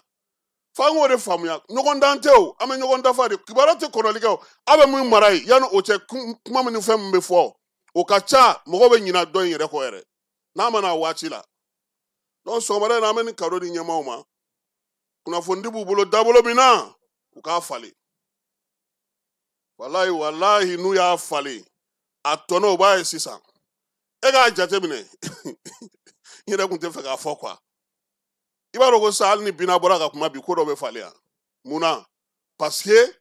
I: f'an k'o de faamuya ɲɔgɔndan tɛ o an bɛ ɲɔgɔn dafa de kibaruya tɛ kɔnɔli kɛ o aw bɛ min mara yen yanni o cɛ kuma min ni fɛn min bɛ fɔ o ka ca mɔgɔw bɛ ɲina dɔ in yɛrɛ kɔ yɛrɛ n'a ma na waati la donc sɔgɔmada in na an bɛ nin kado di ɲɛmaaw ma kunnafonidi b'u bolo dabolo min na u k'a falen walahi n'u y'a falen a tɔnɔ u b'a ye sisan e k'a jate minɛ n yɛrɛ kun tɛ fɛ k'a fɔ quoi i b'a dɔn ko sa hali ni Bina bɔra ka kuma bi ko dɔ bɛ falen yan munna parce que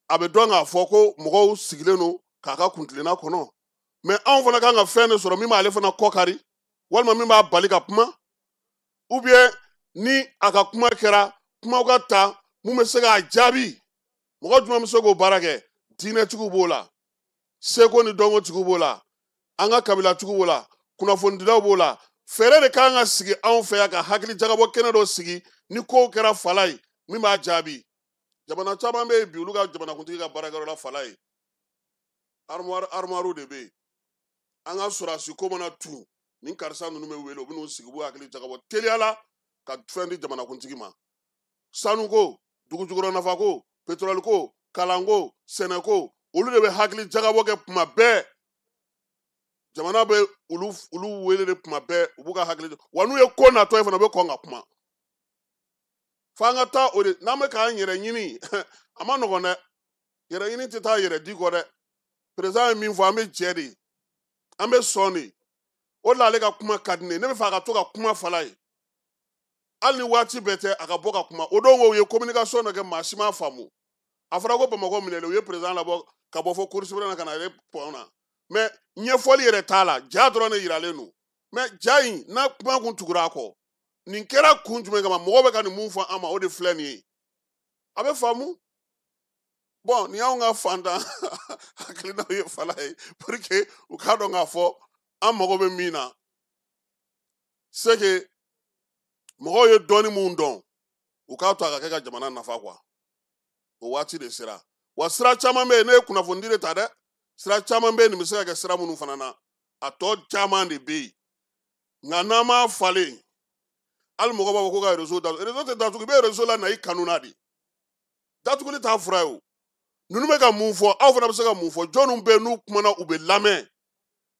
I: a bɛ dɔn k'a fɔ ko mɔgɔw sigilen don k'a ka kuntilenna kɔnɔ mais anw fana kan ka fɛn de sɔrɔ min b'ale fana kɔ kari walima min b'a bali ka kuma ou bien ni a ka kuma kɛra kumaw ka ta mun bɛ se k'a jaabi mɔgɔ jumɛn bɛ se k'o baara kɛ diinɛtigiw b'o la seko ni dɔnko tigiw b'o la an ka kabila tigiw b'o la kunnafonidilaw b'o la fɛɛrɛ de kan ka sigi anw fɛ yan ka hakili jagabɔ kɛnɛ dɔ sigi ni kow kɛra fala ye min b'a jaabi jamana caman bɛ yen bi olu ka jamanakuntigi ka baarakɛyɔrɔ la fala ye armoire de bɛ yen an ka sɔrɔdasi ko mana tunu ni karisa ninnu bɛ wele u bɛ n'u sigi u b'u hakili jagabɔ teliya la ka fɛn di jamanakuntigi ma sanuko dugujukɔrɔ nafako pétrole ko kalanko sɛnɛko olu de bɛ hakili jagabɔ kɛ kuma bɛɛ jamana bɛ olu wele de kuma bɛɛ u b'u ka hakili wa n'u ye ko natɔ ye fana u bɛ kɔn ka kuma f'an ka taa o de n'an bɛ k'an yɛrɛ ɲini a ma nɔgɔn dɛ yɛrɛ ɲini tɛ taa yɛrɛ di kɔ dɛ président ye min fɔ an bɛ jɛ de an bɛ sɔn de o de la ale ka kuma ka di ne ye ne bɛ fɛ a ka to ka kuma fala ye hali ni waati bɛɛ tɛ a ka bɔ ka kuma o don o ye communication dɔ kɛ maa si m'a faamu a fɔra ko bamakɔ minɛlen u ye président labɔ ka bɔ fɔ cour suprême na ka na ale pɔn na mais ɲɛfɔli yɛrɛ t'a la ja dɔrɔn de yiralen don mais ja in n'a kuma kun tugura a kɔ nin kɛra kun jumɛn kama mɔgɔw bɛ ka nin mun fɔ an ma o de filɛ nin ye a bɛ faamu bon nin y'anw ka fantan hakilinaw ye fala ye pour que u k'a dɔn k'a fɔ an mago bɛ min na c'est que mɔgɔw ye dɔɔni mun dɔn u k'a to a ka kɛ ka jamana nafa quoi o waati de sera wa sira caman bɛ yen ne ye kunnafonidi de ta dɛ sira caman bɛ yen nin bɛ se ka kɛ sira minnu fana na a tɔ caman de bɛ yen nka n'an m'a falen hali mɔgɔ b'a fɔ ko ka réseau datugu réseau tɛ datugu i bɛ réseau la na i kanu na de datuguli t'a fura ye o ninnu bɛ ka mun fɔ aw fana bɛ se ka mun fɔ jɔnniw bɛ yen n'u kumana u bɛ lamɛn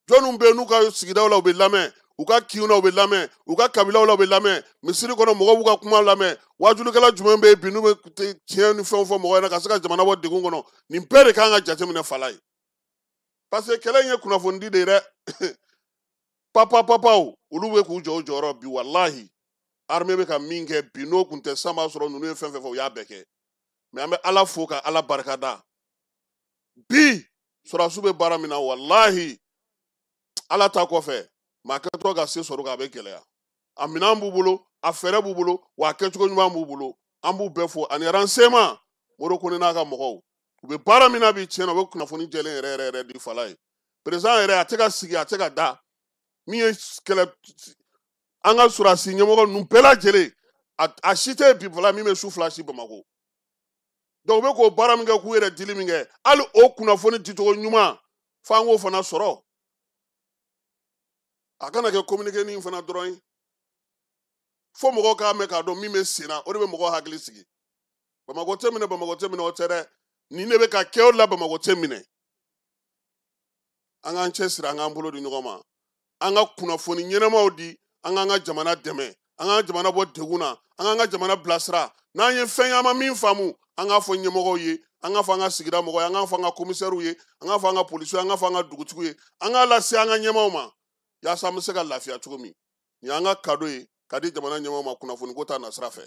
I: jɔnniw bɛ yen n'u ka sigidaw la u bɛ lamɛn u ka kinw na u bɛ lamɛn u ka kabilaw la u bɛ lamɛn misiri kɔnɔ mɔgɔw b'u ka kuma lamɛn wajulikɛla jumɛn bɛ yen bi n'u bɛ tiɲɛ ni fɛnw fɔ mɔgɔw ɲɛna ka se ka jamana bɔ degun kɔnɔ nin bɛɛ de kan ka jateminɛ fala ye parce que kɛlɛ in ye kunnafonidi de ye dɛ papaw olu bɛ k'u jɔ o jɔyɔrɔ bi walahi armée bɛ ka min kɛ bi n'o tun tɛ san b'a sɔrɔ ninnu ye fɛn fɛn fɔ u y'a bɛɛ kɛ mais an bɛ ala fo ka ala barikada bi sɔrɔdasiw bɛ baara min na walahi ala ta kɔfɛ maa kɛtɔ ka se sɔrɔ k'a bɛ gɛlɛya a minɛn b'u bolo a fɛɛrɛ b'u bolo wa a kɛcogo ɲuman b'u bolo an b'u bɛɛ fo ani renseignement Moro Kone n'a ka mɔgɔw u bɛ baara min na bi tiɲɛna u bɛ kunnafoni jɛlen yɛrɛ di fala ye président yɛrɛ a tɛ ka sigi a tɛ ka da min ye kɛlɛ an ka sɔrɔdasi ɲɛmɔgɔ ninnu bɛɛ lajɛlen a si tɛ bi fala min bɛ su fila si Bamakɔ donc u bɛ k'o baara min kɛ k'u yɛrɛ dili min kɛ hali o kunnafoni dicogo ɲuman f'an k'o fana sɔrɔ a kana kɛ communiqué nin fana dɔrɔn ye fo mɔgɔw k'a mɛn k'a dɔn min bɛ sen na o de bɛ mɔgɔw hakili sigi Bamakɔ tɛ minɛ o tɛ dɛ nin de bɛ ka kɛ o la Bamakɔ tɛ minɛ an k'an cɛsiri an k'an bolo di ɲɔgɔn ma an ka kunnafoni ɲɛnamaw di an k'an ka jamana dɛmɛ an k'an jamana bɔ degun na an k'an ka jamana bilasira n'an ye fɛn y'an ma min faamu an k'a fɔ ɲɛmɔgɔw ye an k'a fɔ an ka sigida mɔgɔw ye an k'a fɔ an ka commissaires ye an k'a fɔ an ka policiers ye an k'a fɔ an ka dugutigiw ye an k'a lase an ka ɲɛmaaw ma yaasa an bɛ se ka lafiya cogo min nin y'an ka cadeau ye ka di jamana ɲɛmaaw ma kunnafoni ko ta nasira fɛ.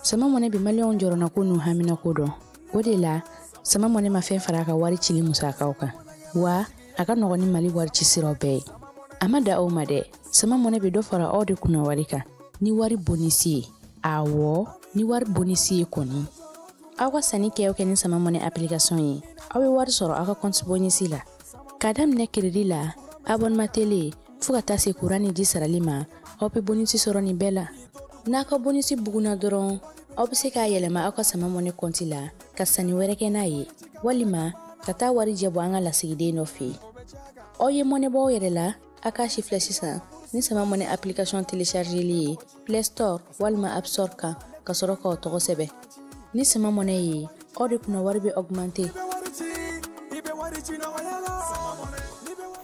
J: Sama mɔnɛ bi maliyɛnw jɔrɔna ko n'u hamina ko dɔn o de la sama mɔnɛ ma fɛn fara a ka wari cili musakaw kan wa a ka nɔgɔn ni Mali wari ci siraw bɛɛ ye a ma da aw ma dɛ sama mɔnɛ bi dɔ fara aw de kunna wari kan ni wari bonisi ye awɔ ni wari bonisi ye kɔni aw ka sanni kɛ ni sama mɔnɛ application ye aw bɛ wari sɔrɔ aw ka compte bonisi la ka daminɛ crédit la abonnement télé fo ka taa se courant ni ji sarali ma aw bɛ bonisi sɔrɔ nin bɛɛ la n'a ka bonisi buguna dɔrɔn aw bɛ se k'a yɛlɛma aw ka sama mɔnɛ compte la ka sanni wɛrɛ kɛ n'a ye walima ka taa wari jɛbɔ an ka lasigiden dɔ fɛ yen aw ye mɔnɛ bɔ aw yɛrɛ la a k'a si filɛ sisan ni sama mɔnɛ application téléchargeli ye Play Store walima App Store kan ka sɔrɔ k'aw tɔgɔ sɛbɛn ni sama mɔnɛ ye aw de kunna wari bɛ augmenter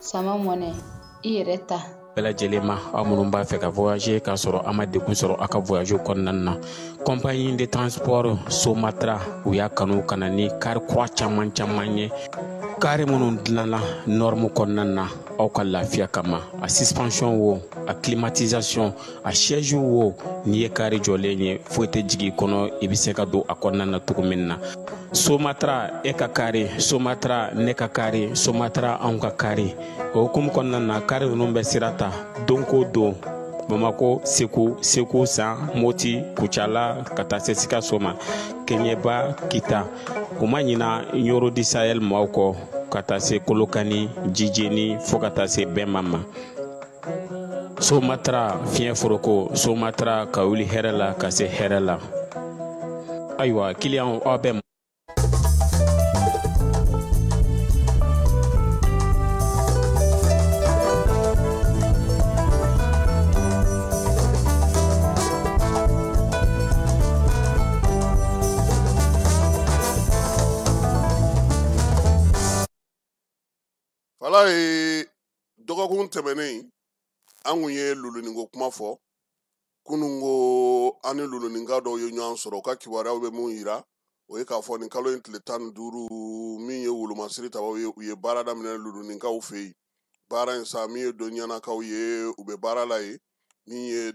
K: sama mɔnɛ i yɛrɛ ta bɛɛ lajɛlen ma aw minnu b'a fɛ ka voyager k'a sɔrɔ a ma degun sɔrɔ a ka voyage kɔnɔna na compagnie de transport Somatra u y'a kanu ka na ni kari kura caman ye kari minnu dilanna norme kɔnɔna na aw ka lafiya kama a suspension wo a climatisation a siège wo n'i ye kari jɔlen ye foyi tɛ jigin kɔnɔ i bɛ se ka don a kɔnɔna na cogo min na Somatra e ka kari Somatra ne ka kari Somatra anw ka kari o hukumu kɔnɔna na kari ninnu bɛ sira ta don ko don Bamako, Sekou San, Moti, Kuchala, ka taa se Sikaso ma, Kenyeba, Kita. O ma ɲina Yoro di Sahel maaw kɔ ka taa se Kolokani, Jijeni fo ka taa se Bɛnma ma. Somatra fiɲɛ foroko, Somatra ka wuli hɛrɛ la ka se hɛrɛ la. Ayiwa kiliyanw aw bɛ
I: Fala ye dɔgɔkun tɛmɛnen an kun ye luluninko kuma fɔ kunun ko an ni luluninka dɔw ye ɲɔgɔn sɔrɔ u ka kibaruyaw bɛ mun yira o ye k'a fɔ nin kalo in tile 15 min ye wolomasiri tabaw ye u ye baara daminɛ luluninkaw fɛ yen baara in sa min ye dɔnniyanakaw ye u bɛ baara la ye min ye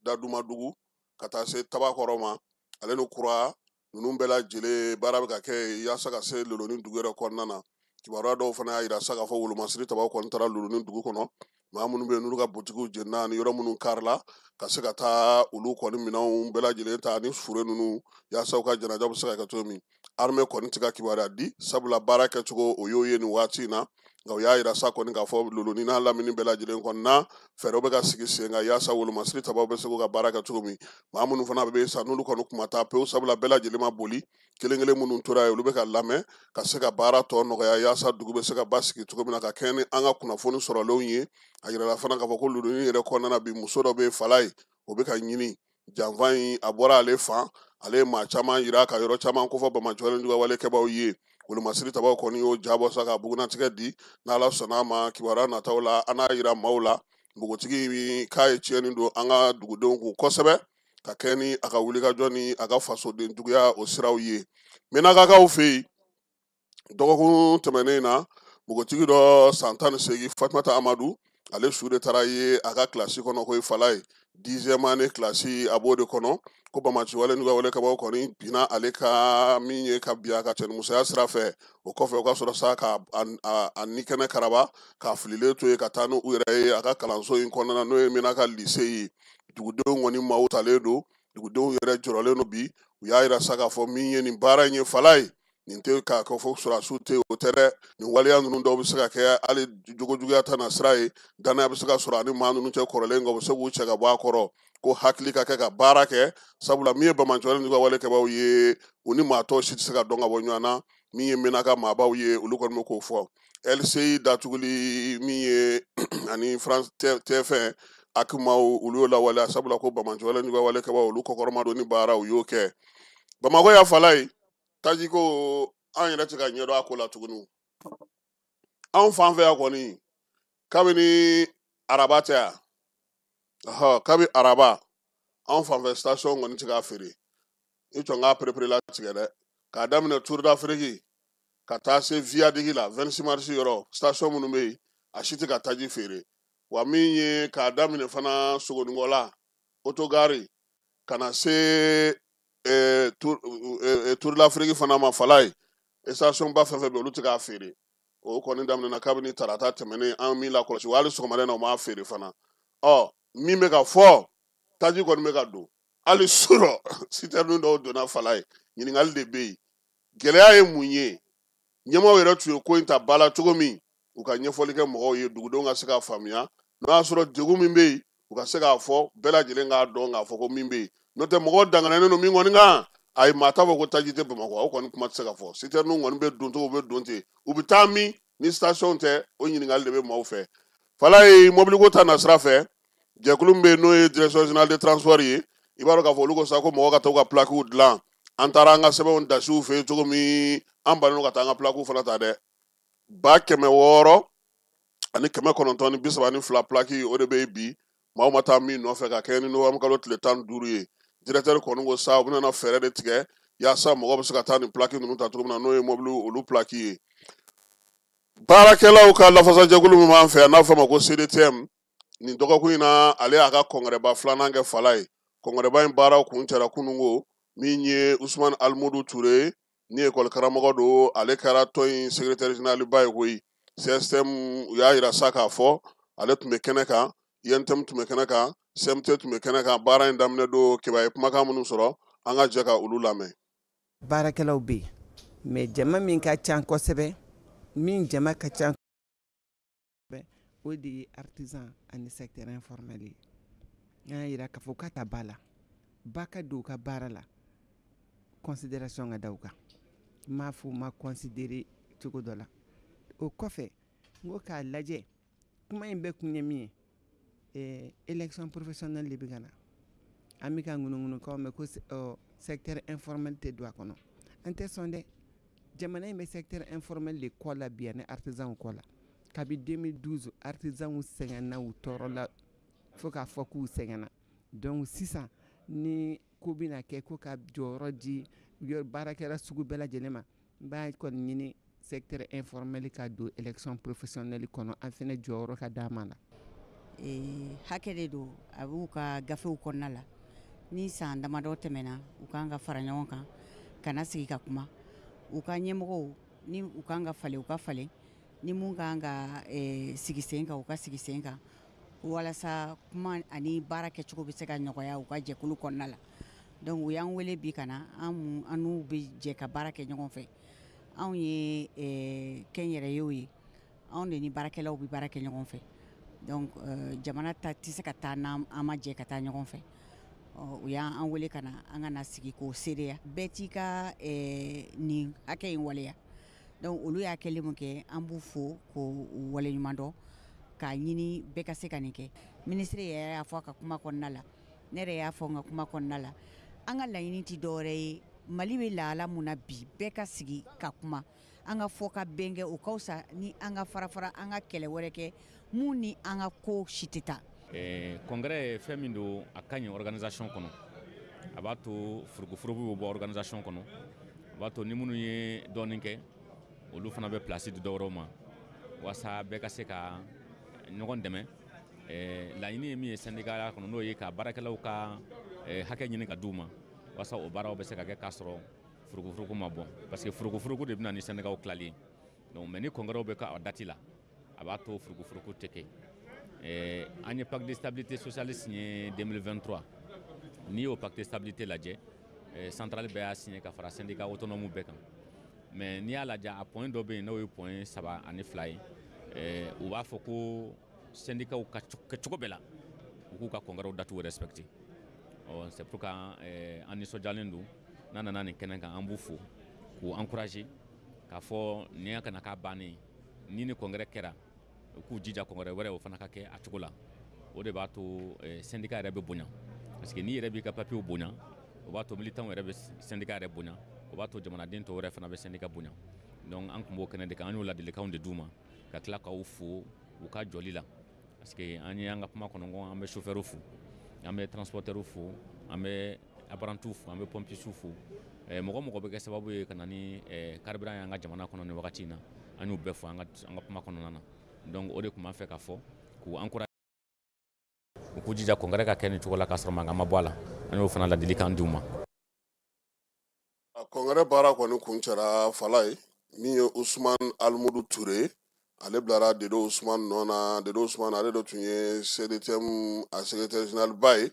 I: Dadumadugu ka taa se Tabakɔrɔ ma ale ni kura ninnu bɛɛ lajɛlen baara bɛ ka kɛ yaasa ka se lulunin dugu yɛrɛ kɔnɔna na kibaruya dɔw fana y'a yira sa k'a fɔ wolomasiri tabaw kɔni taara lulunin dugu kɔnɔ maa minnu bɛ yen n'olu ka butigiw jenina ni yɔrɔ minnu karila ka se ka taa olu kɔni minɛnw bɛɛ lajɛlen ta ni fure ninnu yaasa u ka janaja bɛ se ka kɛ cogo min armée kɔni tɛ ka kibaruya di sabula baara kɛcogo o y'o ye nin waati in na nka u y'a yira sa kɔni k'a fɔ lulunin n'a lamini bɛɛ lajɛlen kɔni na fɛɛrɛw bɛ ka sigi sen kan yaasa wolomasiri tabaw bɛ se k'u ka baara kɛ cogo min maa minnu fana bɛ yen sa n'olu kɔni kuma taa pewu sabula bɛɛ lajɛlen ma boli kelen kelen minnu tora yen olu bɛ ka lamɛn ka se ka baara tɔ nɔgɔya yaasa dugu bɛ se ka basigi cogo min na ka kɛɲɛ ni an ka kunnafoni sɔrɔlenw ye a yirala fana k'a fɔ ko lulunin yɛrɛ kɔnɔna na bi muso dɔ bɛ yen Fala ye o bɛ ka ɲini janfa in a bɔra ale fan ale ye maa caman yira ka yɔrɔ caman kofɔ Bamajɔlen juguya walekɛbaw ye wolomasiri tabaw kɔni y'o jabɔ sa ka bugunatigɛ di n'Ala sɔnna a ma kibaruya nataw la an n'a yira maaw la npogotigi k'a ye tiɲɛni don an ka dugudenw kun kosɛbɛ ka kɛ ni a ka wulikajɔ ni a ka fasoden juguya o siraw ye Menakakaw fɛ yen dɔgɔkun tɛmɛnen na npogotigi dɔ san 18 Fatumata Amadu ale su de taara ye a ka kilasi kɔnɔ ko ye Fala ye 10e année kilasi a b'o de kɔnɔ ko Bamajɔlen juguya walekɛbaw kɔni binna ale ka min ye ka bin a ka cɛnimusoya sira fɛ o kɔfɛ o ka sɔrɔ sa ka a nikɛnɛ karaba k'a fililen to yen ka taa n'u yɛrɛ ye a ka kalanso in kɔnɔna na n'o ye Menaka lycée ye dugudenw kɔni maaw talen don dugudenw yɛrɛ jɔrɔlen don bi u y'a yira sa k'a fɔ min ye nin baara in ye Fala ye nin tɛ k'a fɔ sɔrɔdasiw tɛ o tɛ dɛ nin waleya ninnu dɔw bɛ se ka kɛ hali jogojuguya ta na sira ye danaya bɛ se ka sɔrɔ ani maa ninnu cɛ kɔrɔlen nka u bɛ se k'u cɛ ka bɔ a kɔrɔ ko hakili ka kɛ ka baara kɛ sabula min ye Bamajɔlen juguya walekɛbaw ye u ni maa tɔw si tɛ se ka dɔn ka bɔ ɲɔgɔn na min ye Menaka maabaw ye olu kɔni bɛ k'o fɔ LCI datuguli min ye ani France TF1 akimaw olu y'o lawaleya sabula ko Bamajɔlen juguya walekɛbaw olu kɔkɔrɔma don ni baara u y'o kɛ Bamakɔ ya Fala ye taji ko an yɛrɛ tɛ ka ɲɛdɔn a ko la tuguni anw fan fɛ yan kɔni kabini araba tɛ yan kabi araba anw fan fɛ station kɔni tɛ k'a feere i tɔn k'a perepere latigɛ dɛ k'a daminɛ Tour d'Afrique ka taa se Viadigi la 26 mars yɔrɔ station minnu bɛ yen a si tɛ ka taji feere wa min ye k'a daminɛ fana Sogonikɔ la Autogare ka na se Tour d'Afrique fana ma Fala ye station ba fɛn fɛn bɛ olu tɛ k'a feere o kɔni daminɛna kabini tarata tɛmɛnen an min lakɔlɔsi wa hali sɔgɔmada in na u m'a feere fana min bɛ ka fɔ taji kɔni bɛ ka don hali surɔ citerne dɔw donna Fala ye ɲininkali de bɛ yen gɛlɛya ye mun ye ɲɛmaaw yɛrɛ tun ye ko in ta ba la cogo min u ka ɲɛfɔli kɛ mɔgɔw ye dugudenw ka se k'a faamuya n'o y'a sɔrɔ degun min bɛ yen u ka se k'a fɔ bɛɛ lajɛlen k'a dɔn k'a fɔ ko min bɛ yen n'o tɛ mɔgɔw danganilen don min kɔni kan a ye maa t'a fɔ ko taji tɛ Bamakɔ o kɔni kuma tɛ se ka fɔ citerne kɔni bɛ don cogo bɛ don ten u bɛ taa min ni station tɛ o ɲininkali de bɛ maaw fɛ Fala ye mobiliko ta na sira fɛ jɛkulu min bɛ yen n'o ye direction générale de transport ye i b'a dɔn k'a fɔ olu ko sa ko mɔgɔw ka taa u ka plaques dilan an taara an ka sɛbɛnw dasiw fɛ yen cogo min an bannen ka taa an ka plaques fana ta dɛ 600 ani 932 plaques o de bɛ yen bi maaw ma taa min nɔfɛ ka kɛ ni novembre kalo tile 15 ye directeur kɔni ko sa u bɛna fɛɛrɛ de tigɛ yaasa mɔgɔw bɛ se ka taa nin plaques ninnu ta cogo min na n'o ye mobili olu plaques ye baarakɛlaw ka lafasajɛkulu min b'an fɛ yan n'a fɔ ma ko CDTM nin dɔgɔkun in na ale y'a ka kɔngɛrɛba filanan kɛ Fala ye kɔngɛrɛba in baaraw kun cɛra kununko min ye Usumani Alimudu Ture ni école karamɔgɔ don ale kɛra tɔn in secrétaire général ba ye koyi CSTM u y'a yira sa k'a fɔ ale tun bɛ kɛnɛ kan INTM tun bɛ kɛnɛ kan CMT tun bɛ kɛnɛ kan baara in daminɛ don kibaye kumakan minnu sɔrɔ an ka jɛ ka olu lamɛn.
L: Baarakɛlaw bɛ yen mais jama min ka ca kosɛbɛ min jama ka ca o de ye artisan ani secteur informel ye. An y'a yira k'a fɔ k'a ta ba la ba ka don u ka baara la considération ka da u kan n m'a fɔ u ma considérer cogo dɔ la o kɔfɛ n ko k'a lajɛ kuma in bɛɛ kun ye min ye élection professionnelle de bɛ ka na an bɛ ka ŋunuŋunukaw mɛn ko secteur informel tɛ don a kɔnɔ an tɛ sɔn dɛ jamana in bɛ secteur informel de kɔ la bi ani artisanw kɔ la kabi 2012 artisanw sɛgɛnna u tɔɔrɔ la fo k'a fɔ k'u sɛgɛnna donc sisan ni ko bɛna kɛ ko ka jɔyɔrɔ di baarakɛla sugu bɛɛ lajɛlen ma n b'a kɔni ɲini secteur informel ka don élection professionnelle kɔnɔ an fɛnɛ jɔyɔrɔ ka d'a ma la.
M: Hakɛ de don a b'u ka gafew kɔnɔna la ni san damadɔ tɛmɛna u kan ka fara ɲɔgɔn kan ka na sigi ka kuma u ka ɲɛmɔgɔw ni u kan ka falen u ka falen ni mun kan ka sigi sen kan u ka sigi sen kan walasa kuma ani baara kɛcogo bɛ se ka nɔgɔya u ka jɛkulu kɔnɔna la donc u y'an wele bi ka na an n'u bɛ jɛ ka baara kɛ ɲɔgɔn fɛ anw ye kɛnyɛrɛyew ye anw de ni baarakɛlaw bɛ baara kɛ ɲɔgɔn fɛ donc jamana ta tɛ se ka taa n'an ma jɛ ka taa ɲɔgɔn fɛ u y'an wele ka na an ka na sigi k'o seereya bɛɛ t'i ka nin hakɛ in waleya donc olu y'a kɛlen mun kɛ an b'u fo k'o waleɲuman dɔn k'a ɲini bɛɛ ka se ka nin kɛ ministre yɛrɛ y'a fɔ a ka kuma kɔnɔna la ne yɛrɛ y'a fɔ n ka kuma kɔnɔna la an ka laɲini tɛ dɔwɛrɛ ye mali bɛ lahala mun na bi bɛɛ ka sigi ka kuma an ka fɔ ka bɛn kɛ o ka fisa ni an ka fara-fara an ka kɛlɛ wɛrɛ kɛ mun ni an ka ko si tɛ taa.
N: Congrès ye fɛn min don a ka ɲi organisation kɔnɔ a b'a to furugufurugu bɛ bɔ organisation kɔnɔ a b'a to ni minnu ye dɔɔnin kɛ olu fana bɛ place di dɔwɛrɛw ma walasa bɛɛ ka se ka ɲɔgɔn dɛmɛ laɲini ye min ye syndicat kɔnɔ n'o ye ka baarakɛlaw ka hakɛ ɲini ka d'u ma walasa o baaraw bɛ se ka kɛ k'a sɔrɔ furugufurugu ma bɔ parce que furugufurugu de bɛ na ni syndicat tilali ye donc mais ni congrès bɛ k'a date la a b'a to furugufurugu tɛ kɛ an ye pacte de stabilité sociale signé 2023 n'i y'o pacte de stabilité lajɛ centrale bɛɛ y'a signé ka fara syndicat autonome bɛɛ kan mais n'i y'a lajɛ a point dɔ bɛ yen n'o ye point 32 ye u b'a fɔ ko syndicat ka kɛcogo bɛɛ la u k'u ka congrès date respecté c'est pour que an nisɔndiyalen don n'a nana nin kɛnɛ kan an b'u fo k'u encourager k'a fɔ nin kana k'a bannen ni ni congrès kɛra u k'u jija congrès wɛrɛ o fana ka kɛ a cogo la o de b'a to syndicat yɛrɛ bɛ bonya parce que n'i yɛrɛ b'i ka papier bonya o b'a to militant yɛrɛ bɛ syndicat yɛrɛ bonya o b'a to jamanaden tɔw yɛrɛ fana bɛ syndicat bonya donc an tun b'o kɛnɛ de kan an y'o ladilikanw de d'u ma ka tila k'aw fo u ka jɔli la parce que an ye an ka kuma kɔnɔ ko an bɛ chauffeur fo an bɛ transporteur fo an bɛ apprenti fo an bɛ pompier fo mɔgɔ mɔgɔ bɛ kɛ sababu ye ka na ni carburant y'an ka jamana kɔnɔ nin wagati in na an y'u bɛɛ fo an ka kuma kɔnɔna na donc o de tun b'a fɛ ka fɔ k'u encourager u k'u jija congrès ka kɛ nin cogo la k'a sɔrɔ mankan ma bɔ a la an y'o fana ladilikan d'u ma.
I: Congrès baara kɔni kun cɛra fala ye min ye Usumani Alimudu Ture ale bilara Dedo Usumani nɔ na Dedo Usumani ale de tun ye CDTM a secrétaire général ba ye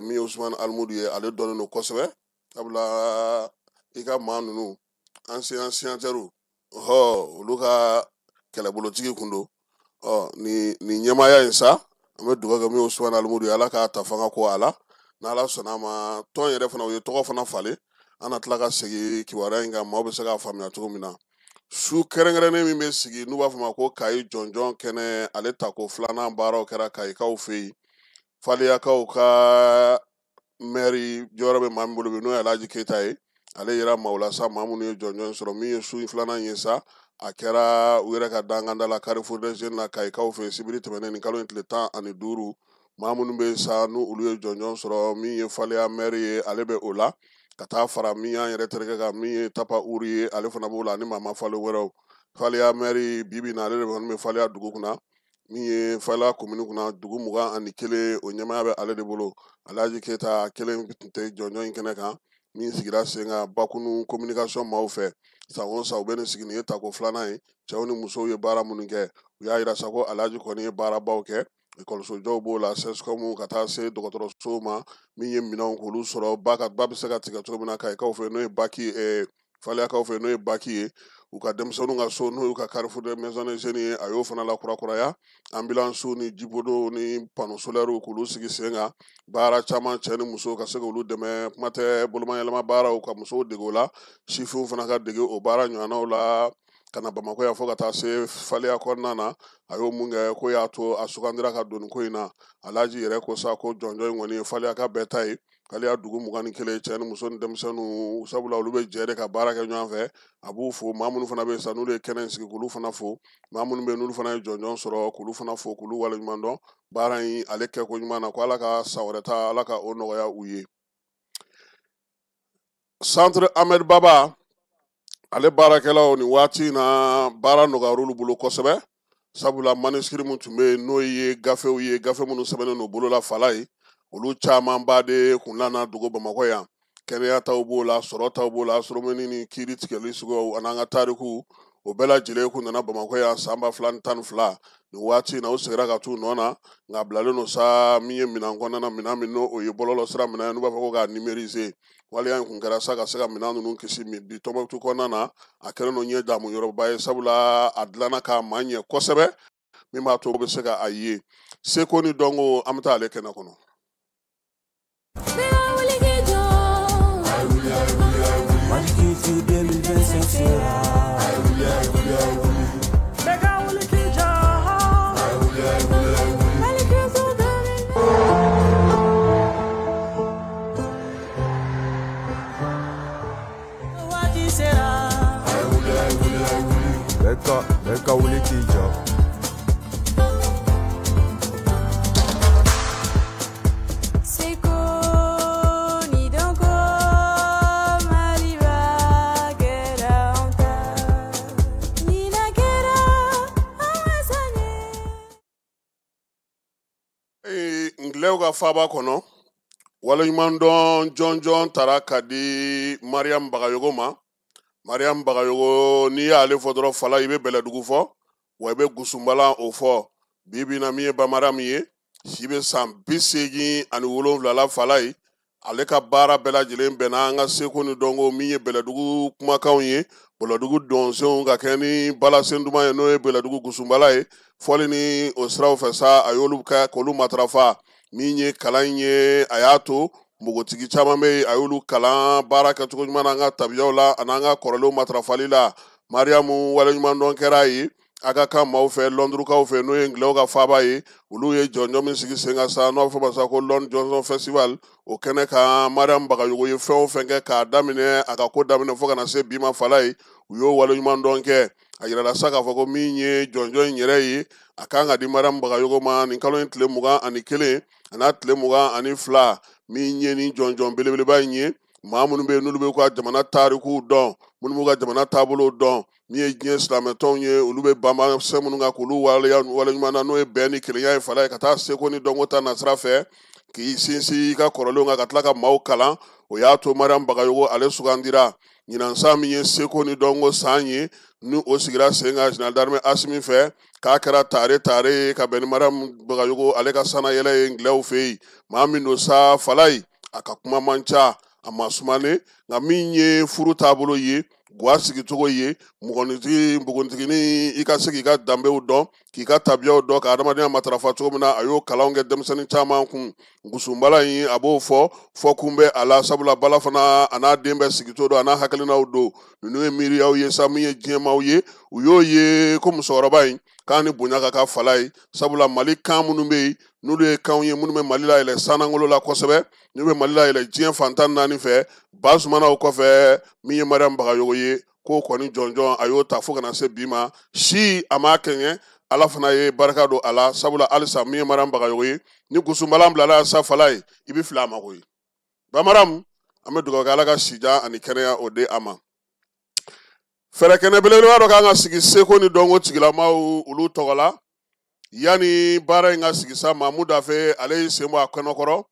I: min ye Usumani Alimudu ye ale dɔnnen don kosɛbɛ sabula i ka maa ninnu ancien signataires olu ka kɛlɛbolotigi kun don ni ɲɛmaaya in sa an bɛ dugawu kɛ min ye Usumani Alimudu ye ala k'a ta fanga ko a la n'ala sɔnna a ma tɔn yɛrɛ fana u ye tɔgɔ fana falen an na tila ka segin kibaruya in kan maaw bɛ se k'a faamuya cogo min na su kɛrɛnkɛrɛnnen min bɛ sigi n'u b'a fɔ ma ko Kayi jɔnjɔn kɛnɛ ale tako filanan baaraw kɛra Kayikaw fɛ yen Faliyakaw ka maire jɔyɔrɔ bɛ maa min bolo n'o ye Alhaji Keyita ye ale yɛrɛ maaw la sa maa minnu ye jɔnjɔn sɔrɔ min ye su filanan ye sa a kɛra u yɛrɛ ka danganda la Carrefour des Jeunes na Kayikaw fɛ sibiri tɛmɛnen nin kalo in tile 15 maa minnu bɛ sa n'olu ye jɔnjɔn sɔrɔ min ye Faliya maire ye ale bɛ o la ka taa fara min y'an yɛrɛ terikɛ kan min ye Tapa Uri ye ale fana b'o la ani Mama Falo wɛrɛw Faliya maire bibi na ale de kɔni bɛ Faliya dugu kunna min ye Faliya commune kunna dugu 21 o ɲɛmaaya bɛ ale de bolo Alhaji Keyita kelen tun tɛ jɔnjɔn in kɛnɛ kan min sigira sen kan Bakunu communication maaw fɛ san o san u bɛ nin sigi nin ye tako filanan ye cɛw ni musow ye baara minnu kɛ u y'a yira sa ko Alhaji kɔni ye baarabaw kɛ ekɔliso jɔw b'o la sɛsikɔmu ka taa se dɔgɔtɔrɔso ma min ye minɛnw k'olu sɔrɔ ba bɛ se ka tigɛ cogo min na kayikaw fɛ n'o ye baki faleyakaw fɛ n'o ye baki ye u ka denmisɛnninw ka so n'o y'u ka carrefour de maison de jeunes ye a y'o fana la kurakuraya ambulances ni jibodo ni panneaux solaires k'olu sigi sen kan baara caman cɛ ni muso ka se k'olu dɛmɛ kuma tɛ bolomayɛlɛma baaraw ka musow dege o la sifinw fana ka dege o baara ɲɔgɔnnaw la ka na Bamakɔ yan fo ka taa se faleya kɔnɔna na a y'o mun kɛ ko y'a to a sugandira ka don nin ko in na Alhaji yɛrɛ ko sa ko jɔnjɔn in kɔni ye faleyaka bɛɛ ta ye k'ale y'a dugu 21 cɛ ni muso ni denmisɛnninw sabula olu bɛ jɛ de ka baara kɛ ɲɔgɔn fɛ a b'u fo maa minnu fana bɛ yen sa n'olu ye kɛnɛ in sigi k'olu fana fo maa minnu bɛ yen n'olu fana ye jɔnjɔn sɔrɔ k'olu fana fo k'olu waleɲuman dɔn baara in ale kɛko ɲuman na ko Ala ka san wɛrɛ ta Ala ka o nɔgɔya u ye. Centre Ahmed Baba ale baarakɛlaw ni waati na baara nɔgɔyara olu bolo kosɛbɛ sabula manuscrit mun tun bɛ yen n'o ye gafew ye gafe minnu sɛbɛnnen don bolola fala ye olu caman ba de kun lana dugu Bamakɔ yan kɛnɛya taw b'o la sɔrɔ taw b'o la soromani ni kiiri tigɛli suguyaw an'an ka tariku o bɛɛ lajɛlen kun nana Bamakɔ yan san 2012 nin waati na u segira ka t'u nɔ na nka bilalen don sa min ye minɛn kɔnɔna minɛn min n'o ye bɔlɔlɔ sira minɛn n'u b'a fɔ ko k'a numériser waleya in kun kɛra sa ka se ka minɛn ninnu kisi bi Tɔnbukutu kɔnɔna na a kɛlen don ɲɛ damu yɔrɔba ye sabula a dilanna k'a ma ɲɛ kosɛbɛ min b'a to o bɛ se ka a ye seko ni dɔnko an bɛ taa ale kɛnɛ kɔnɔ.
O: Beka wuli k'i jɔ.
I: Ngilɛw ka faaba kɔnɔ waleɲuman dɔn jɔnjɔn taara ka di Mariam Bagayogo ma. Mariam Bagayogo n'i y'ale fɔ dɔrɔn fala i bɛ Bɛlɛdugu fɔ wa i bɛ Gusunbala o fɔ bi bi na min ye Bamaram ye si bɛ san 87 la fala ye ale ka baara bɛɛ lajɛlen bɛnna an ka seko ni dɔnko min ye Bɛlɛdugu kumakanw ye Bɛlɛdugu dɔnsenw ka kɛ ni balasen duman ye n'o ye Bɛlɛdugu Gusunbala ye fɔli ni o siraw fɛ sa a y'olu kɛ k'olu matarafa min ye kalan ye a y'a to npogotigi caman bɛ yen a y'olu kalan baara kɛcogo ɲuman na an ka tabiyaw la ani an ka kɔrɔlenw matarafali la Mariamu waleɲuman dɔn kɛra ye a ka kan maaw fɛ Lɔndurukaw fɛ n'o ye Ngilɛw ka faaba ye olu ye jɔnjɔn min sigi sen kan sa n'o b'a fɔ ma sa ko Lɔn Johnson Festival o kɛnɛ kan Mariam Bagayogo ye fɛn o fɛn kɛ k'a daminɛ a ka ko daminɛ fo ka na se bi ma fala ye u y'o waleɲuman dɔn kɛ a yirala sa k'a fɔ ko min ye jɔnjɔn in yɛrɛ ye a kan ka di Mariam Bagayogo ma nin kalo in tile 21 a n'a tile 22 min ye nin jɔnjɔn belebeleba in ye maa minnu bɛ yen n'olu bɛ ka jamana tarikuw dɔn minnu b'u ka jamana taabolow dɔn min ye diɲɛ silamɛtɔnw ye olu bɛ banbasɛ minnu kan k'olu waleɲuman na n'o ye bɛn ni kelenya ye fala ye ka taa seko ni dɔnko ta nasira fɛ k'i sinsin i ka kɔrɔlenw kan ka tila ka maaw kalan o y'a to Mariam Bagayogo ale sugandira ɲinan san min ye seko ni dɔnko san ye ni o sigira sen kan Général d'Armée Asimi fɛ k'a kɛra tare ye ka bɛn ni Mariam Bagayogo ale ka sanayɛlɛ ye Ngilɛw fɛ yen maa min don sa fala ye a ka kuma man ca a ma sumane nka min ye furu taabolo ye gwa sigicogo ye npogotigini i ka se k'i ka danbew dɔn k'i ka tabiyaw dɔn ka adamadenya matarafa cogo min na a y'o kalanw kɛ denmisɛnnin caman kun Gusunbala in a b'o fɔ kun bɛ a la sabula bala fana a n'a den bɛɛ sigicogo don a n'a hakilinaw don ninnu ye miiriyaw ye sa min ye diɲɛmaw ye u y'o ye ko musokɔrɔba in k'an ni bonya ka fala ye sabula Mali kan minnu bɛ yen n'olu ye kanw ye minnu bɛ Mali la yɛlɛ sanangolo la kosɛbɛ n'u bɛ Mali la yɛlɛ diɲɛ fantan 4 fɛ Bazumanaw kɔfɛ min ye Mariam Bagayogo ye k'o kɔni jɔnjɔn a y'o ta fo kana se bi ma si a m'a kɛɲɛ Ala fana ye barika don a la sabula halisa min ye Mariam Bagayogo ye ni Gusunbala bilala sa fala ye i bɛ fili a ma koyi Bamaram an bɛ dugawu kɛ Ala ka sijan ani kɛnɛya o di a ma fɛrɛ kɛnɛ belebeleba dɔ kan ka sigi seko ni dɔnko tigilamaw olu tɔgɔ la yani baara in ka sigi sa Mamu Dafe ale y'i sen bɔ a kɔnɔkɔrɔ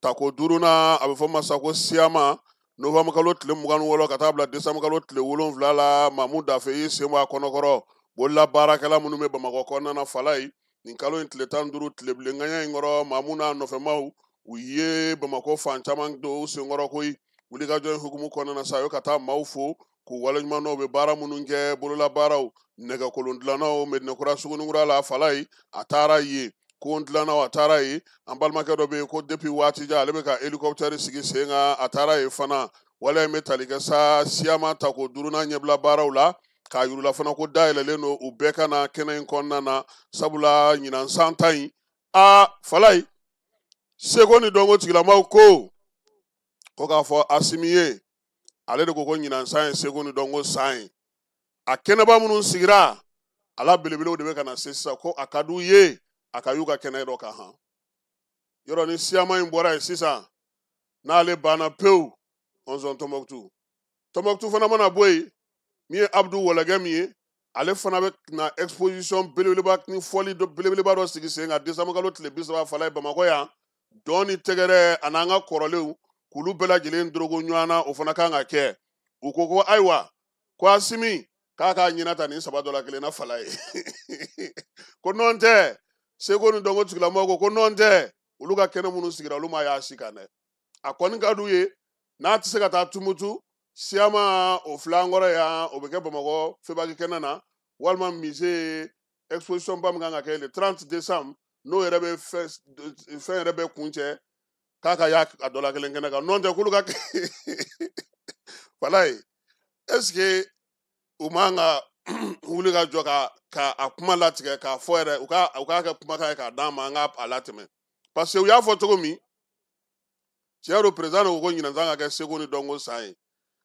I: tako 5nan a bɛ fɔ ma sa ko Siyama Novembre kalo tile 27 ka taa bila Décembre kalo tile 7 la Mamu Dafe y'i sen bɔ a kɔnɔkɔrɔ bolola baarakɛla minnu bɛ Bamakɔ kɔnɔna na fala ye nin kalo in tile 15 tile bilenganya in kɔrɔ mamuna nɔfɛmaw u ye Bamako fan caman don u senkɔrɔ koyi wulikajɔ in hukumu kɔnɔna na sa yo ka taa maaw fo k'u waleɲumandɔw bɛ baara minnu kɛ bololabaaraw nɛgɛkolondilannaw Medinakura Sugunikura la Falayi a taara ye kondilannaw a taara ye an balimakɛ dɔ bɛ yen ko depuis waati jan ale bɛ ka hélicoptère sigi sen kan a taara ye fana waleya in bɛ tali kɛ sa Siyama tako duurunan ɲɛbila baaraw la k'a yirula fana ko dayɛlɛlen don u bɛɛ ka na kɛnɛ in kɔnɔna na sabula ɲinan san ta in Falayi seko ni dɔnko tigilamaw ko k'a fɔ Asimi ye ale de ko ɲinan san ye seko ni dɔnko san ye a kɛnɛba minnu sigira ala belebelew de bɛ ka na se sisan ko a ka d'u ye a ka y'u ka kɛnɛ dɔ kan han yɔrɔ ni Siyama in bɔra yen sisan n'ale banna pewu on zone Tombouctou fana mana bɔ yen min ye Abdou Walagɛ min ye ale fana bɛ na exposition belebeleba ni fɔli belebeleba dɔ sigi sen kan décembre kalo tile 30 Falayi Bamakɔ yan dɔn ni tɛgɛrɛ a n'an ka kɔrɔlenw k'olu bɛɛ lajɛlen dorogo ɲɔgɔn na o fana kan ka kɛ u ko ayiwa ko Asimi k'a ka ɲina ta nin saba dɔ la kelen na Falayi ko nɔn tɛ seko ni dɔnko tigilamɔgɔw ko nɔn tɛ olu ka kɛnɛ minnu sigira olu ma y'a si kan dɛ a kɔni ka d'u ye n'a tɛ se ka taa Tumutu Siyama o filan kɔrɔ yan o bɛ kɛ Bamakɔ Febaki kɛnɛ na walima musée exposition ba min kan ka kɛ le 30 décembre n'o yɛrɛ bɛ fɛn yɛrɛ bɛ kun cɛ k'a ka y'a a dɔ la kelen kɛnɛ kan nɔn tɛ k'olu ka Falayi est-ce que u man ka wuli ka jɔ ka a kuma latigɛ k'a fɔ yɛrɛ u k'a kɛ kumakan ye k'a d'an ma an k'a latɛmɛ parce que u y'a fɔ cogo min tiɲɛ don président ko ɲinan san ka kɛ seko ni dɔnko san ye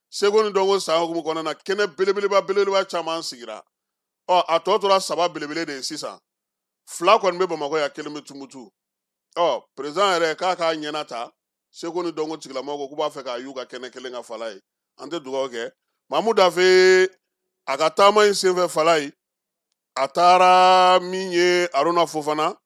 I: seko ni dɔnko san hukumu kɔnɔna na kɛnɛ belebeleba caman sigira a tɔ tora saba belebele de ye sisan 2 kɔni bɛ Bamakɔ yan 1 bɛ Tumutu président yɛrɛ k'a k'a ɲɛna ta seko ni dɔnko tigilamɔgɔw k'u b'a fɛ k'a y'u ka kɛnɛ kelen ka Falayi an tɛ dugawu kɛ Mamu Dafe a ka taama in senfɛ Falayi a taara min ye Aruna Fofana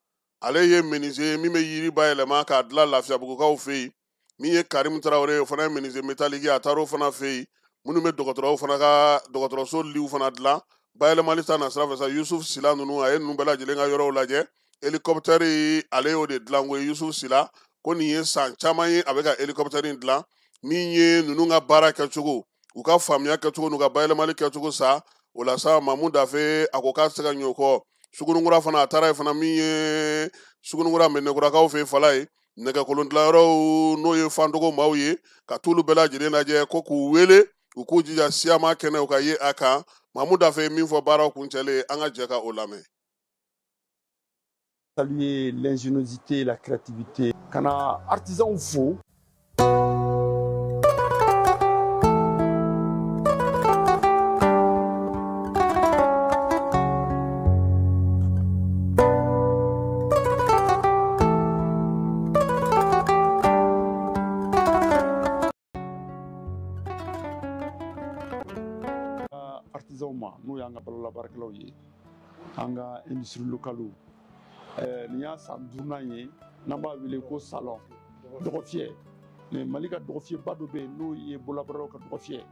I: ale ye menuisier min bɛ yiri bayɛlɛma k'a dilan Lafiyabugukaw fɛ yen min ye Karim Tarawele o fana ye menuisier métallique a taara o fana fɛ yen minnu bɛ dɔgɔtɔrɔw fana ka dɔgɔtɔrɔso liw fana dilan bayɛlɛmali ta na sira fɛ sa Yusuf Sila ninnu a ye ninnu bɛɛ lajɛlen ka yɔrɔw lajɛ hélicoptère ale y'o de dilan ko ye Yusuf Sila ko nin ye san caman ye a bɛ ka hélicoptère in dilan min ye ninnu ka baara kɛcogo u ka faamuya kɛcogo n'u ka bayɛlɛmali kɛcogo sa o la sa Mamu Dafe a ko k'a tɛ se ka ɲɛ o kɔ Sugunikura fana a taara ye fana min ye Sugunikura Medinakuraकाw fɛ Falayi nɛgɛkolondilanyɔrɔw n'o ye fantogo maaw ye ka t'olu bɛɛ lajɛlen lajɛ ko k'u wele u k'u jija Siyama kɛnɛ u ka ye a kan Mamu Dafe ye min fɔ baaraw kuncɛlen an ka jɛ ka o lamɛn.
O: Saluer l'ingéniosité, la créativité. Kana artisan fo. N'o y'an ka balolabaarakɛlaw ye an ka industrie locale nin y'a san 5nan ye n'an b'a wele ko salon dɔgɔfiyɛ Mali ka dɔgɔfiyɛba dɔ bɛ yen n'o ye bololabaaraw ka dɔgɔfiyɛ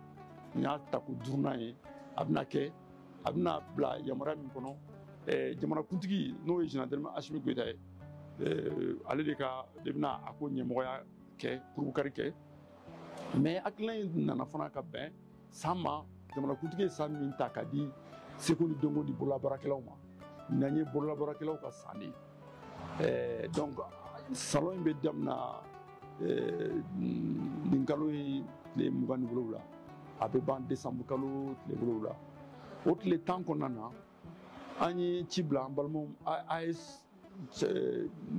O: nin y'a ta ko 5nan ye a bɛna bila yamaruya min kɔnɔ jamanakuntigi n'o ye général Asimi Goyita ye ale de bɛna a ko ɲɛmɔgɔya kɛ kurukari kɛ mais hakilina in nana fana ka bɛn san ma jamanakuntigi ye san min ta ka di seko ni dɔnko di bololabaarakɛlaw ma n'an ye bololabaarakɛlaw ka san de ye donc salon in bɛ daminɛ nin kalo ye tile 27 la a bɛ ban décembre kalo tile 7 la o tile 10 kɔnɔna na an ye ci bila an balimaw AES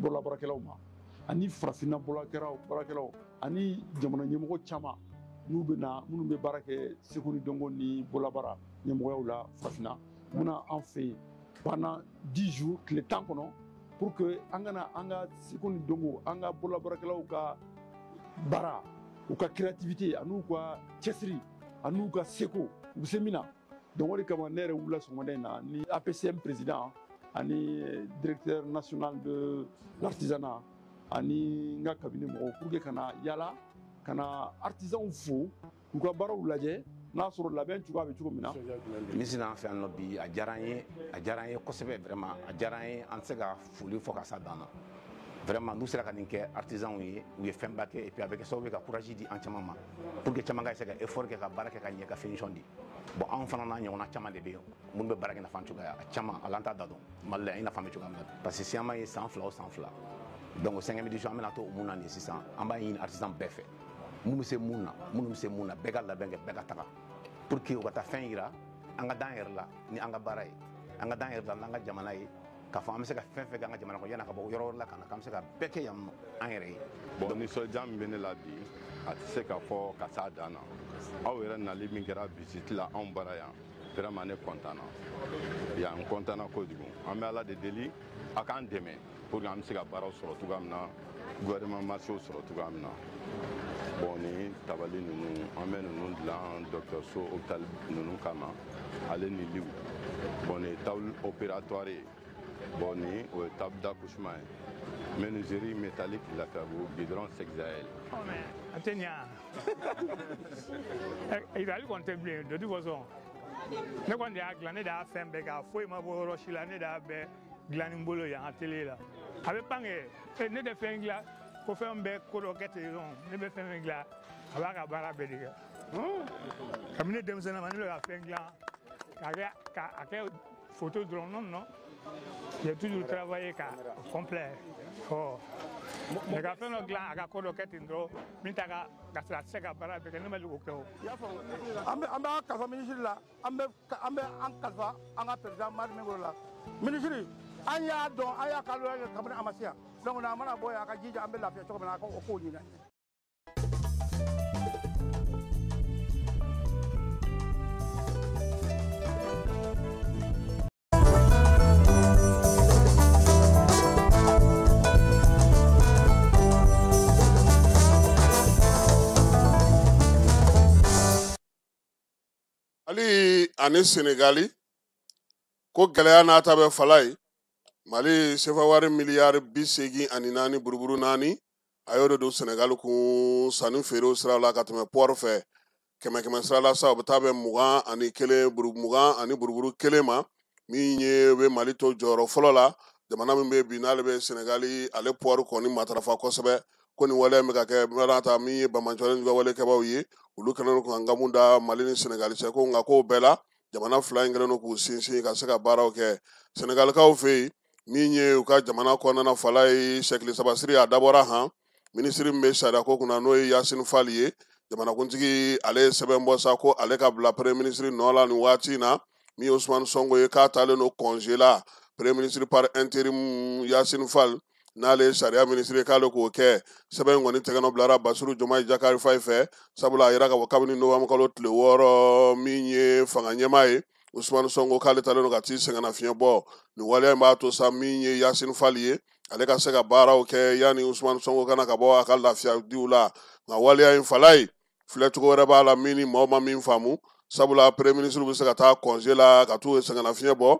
O: bololabaarakɛlaw ma ani farafinna bololabaarakɛlaw ani jamana ɲɛmɔgɔ caman n'u minnu bɛ baara kɛ seko ni dɔnko ni bololabaara ɲɛmɔgɔyaw la farafinna muna an fɛ yen pendant 10 jours tile 10 kɔnɔ pour que an kana an ka seko ni dɔnko an ka bololabaarakɛlaw ka baara u ka créativité an'u ka cɛsiri an'u ka seko u bɛ se min na donc o de kama ne yɛrɛ wulila sɔgɔmada in na ni APCM président ani directeur national de l'artisanat ani n ka cabinet mɔgɔw pour que kana yala kana artisanw fo k'u ka baaraw lajɛ n'a sɔrɔ labɛn cogoya bɛ cogo min na.
P: Misi n'an fɛ yan nɔ bi a diyara an ye kosɛbɛ vraiment a diyara an ye an tɛ se ka foli fɔ ka s'a dan na vraiment n'u sera ka nin kɛ artisans ye u ye fɛnba kɛ et puis a bɛ kɛ sababu ye ka courage di an caman ma pour que caman ka se ka effort kɛ ka baara kɛ ka ɲɛ ka finition di bon anw fana n'a ɲɔgɔnna caman de bɛ yen minnu bɛ baara kɛ nafa cogoya a caman ala an t'a da dɔn Mali la i nafa bɛ cogoya min na parce que siama ye san 2 o san 2 donc 5e édition an bɛna to mun na nin sisan an b'a ɲini artisan bɛɛ fɛ mun bɛ se mun na minnu bɛ se mun na bɛɛ ka labɛn kɛ bɛɛ ka taga pour que u ka taa fɛn yira an ka dan yɛrɛ la ni an ka baara ye an ka dan yɛrɛ la n'an ka jamana ye k'a fɔ an bɛ se ka fɛn fɛn kɛ an ka jamana kɔnɔ yan'a ka bɔ yɔrɔ wɛrɛ la ka na k'an bɛ se ka bɛɛ kɛ yan nɔ an yɛrɛ ye.
Q: bon nisɔndiya min bɛ ne la bi a tɛ se ka fɔ ka s'a dan na aw yɛrɛ nali min kɛra visite la anw bara yan vraiment ne content na yan n content na kojugu an bɛ ala de deli a k'an dɛmɛ pour que an bɛ se ka baaraw sɔrɔ cogoya min na gouvernement marché sɔrɔ cogoya min na bon ni tabali ninnu an bɛ ninnu dilan dɔgɔtɔrɔso hôpital ninnu kama ale ni liw bon ni table opératoire ye bon ni o ye table d'accouchement ye menuiserie métallique Lafiabougou goudron Sexaël.
R: Atenya. Il a eu compter bien de toute façon. Ne kɔni de y'a dilan ne de y'a fɛn bɛɛ k'a foyi ma bɔ yɔrɔ si la ne de y'a bɛɛ dilan ni bolo yan atelier la a bɛ pan kɛ ne de fɛn dilan ko fɛn bɛɛ ko dɔ kɛ ten dɔrɔn ne bɛ fɛn fɛn dilan a b'a ka baara bɛɛ de kɛ kabini ne denmisɛnnin ma ne bɛ ka fɛn dilan k'a kɛ photo dɔrɔn non j'ai toujours travaillé ka complet ne ka fɛn dɔ dilan a ka ko dɔ kɛ ten dɔrɔn min ta ka sɔrɔ a tɛ se ka baara bɛɛ kɛ ne ma o kɛ o.
S: an b'a kalifa minisiri la an bɛ an kalifa an ka président Madi Mengolo la minisiri an y'a dɔn an y'a kalo kɛ kabini a ma se yan donc a mana bɔ yan a ka jija an bɛ lafiya cogo min na a k'o ɲini.
I: Mali ani Senegali ko gɛlɛya n'a ta bɛ fala ye Mali sefa wari miliyari 84 buruburu 4 a y'o de don Senegali kun sanni feerew sira la ka tɛmɛ port fɛ kɛmɛ sira la sa o bɛ taa bɛn 21 ani buruburu 1 ma min ye bɛ Mali to jɔyɔrɔ fɔlɔ la jamana min bɛ bi n'ale bɛ Senegali ale port kɔni matarafa kosɛbɛ ko nin waleya min ka kɛ n'a min ye bamanjɔlen ka wale kɛbaaw ye olu kɛlen don k'an gamu da Mali ni Senegali cɛ ko nka k'o bɛɛ la jamana fila in kɛlen don k'u sinsin ka se ka baaraw kɛ Senegalikaw fɛ yen min ye u ka jamana kɔnɔna fala ye sɛkili sabasiri a dabɔra han minisiri min bɛ sariya ko kunna n'o ye Yasini Fall ye jamanakuntigi ale ye sɛbɛn bɔ sa ko ale ka bila premier ministre nɔ la nin waati in na min ye Ousmane Sonko ye k'a taalen don congé la premier ministre par intérim Yasini Fall n'ale ye sariya minisiri k'ale k'o kɛ sɛbɛn in kɔni tɛgɛnɔ bilara Basiru Jomayi Jakari Fayi fɛ sabula a yira ka fɔ kabini novembre kalo tile 6 min ye fanga ɲɛmaa ye Ousmane Sonko k'ale talen don ka t'i sɛgɛnnafiɲɛ bɔ nin waleya in b'a to sa min ye Yasini Fall ye ale ka se ka baaraw kɛ yanni Ousmane Sonko kana ka bɔ a ka lafiya diw la nka waleya in fala ye filɛcogo wɛrɛ b'a la min ni maaw ma min faamu sabula premier ministre bɛ se ka taa congé la ka t'u sɛgɛnnafiɲɛ bɔ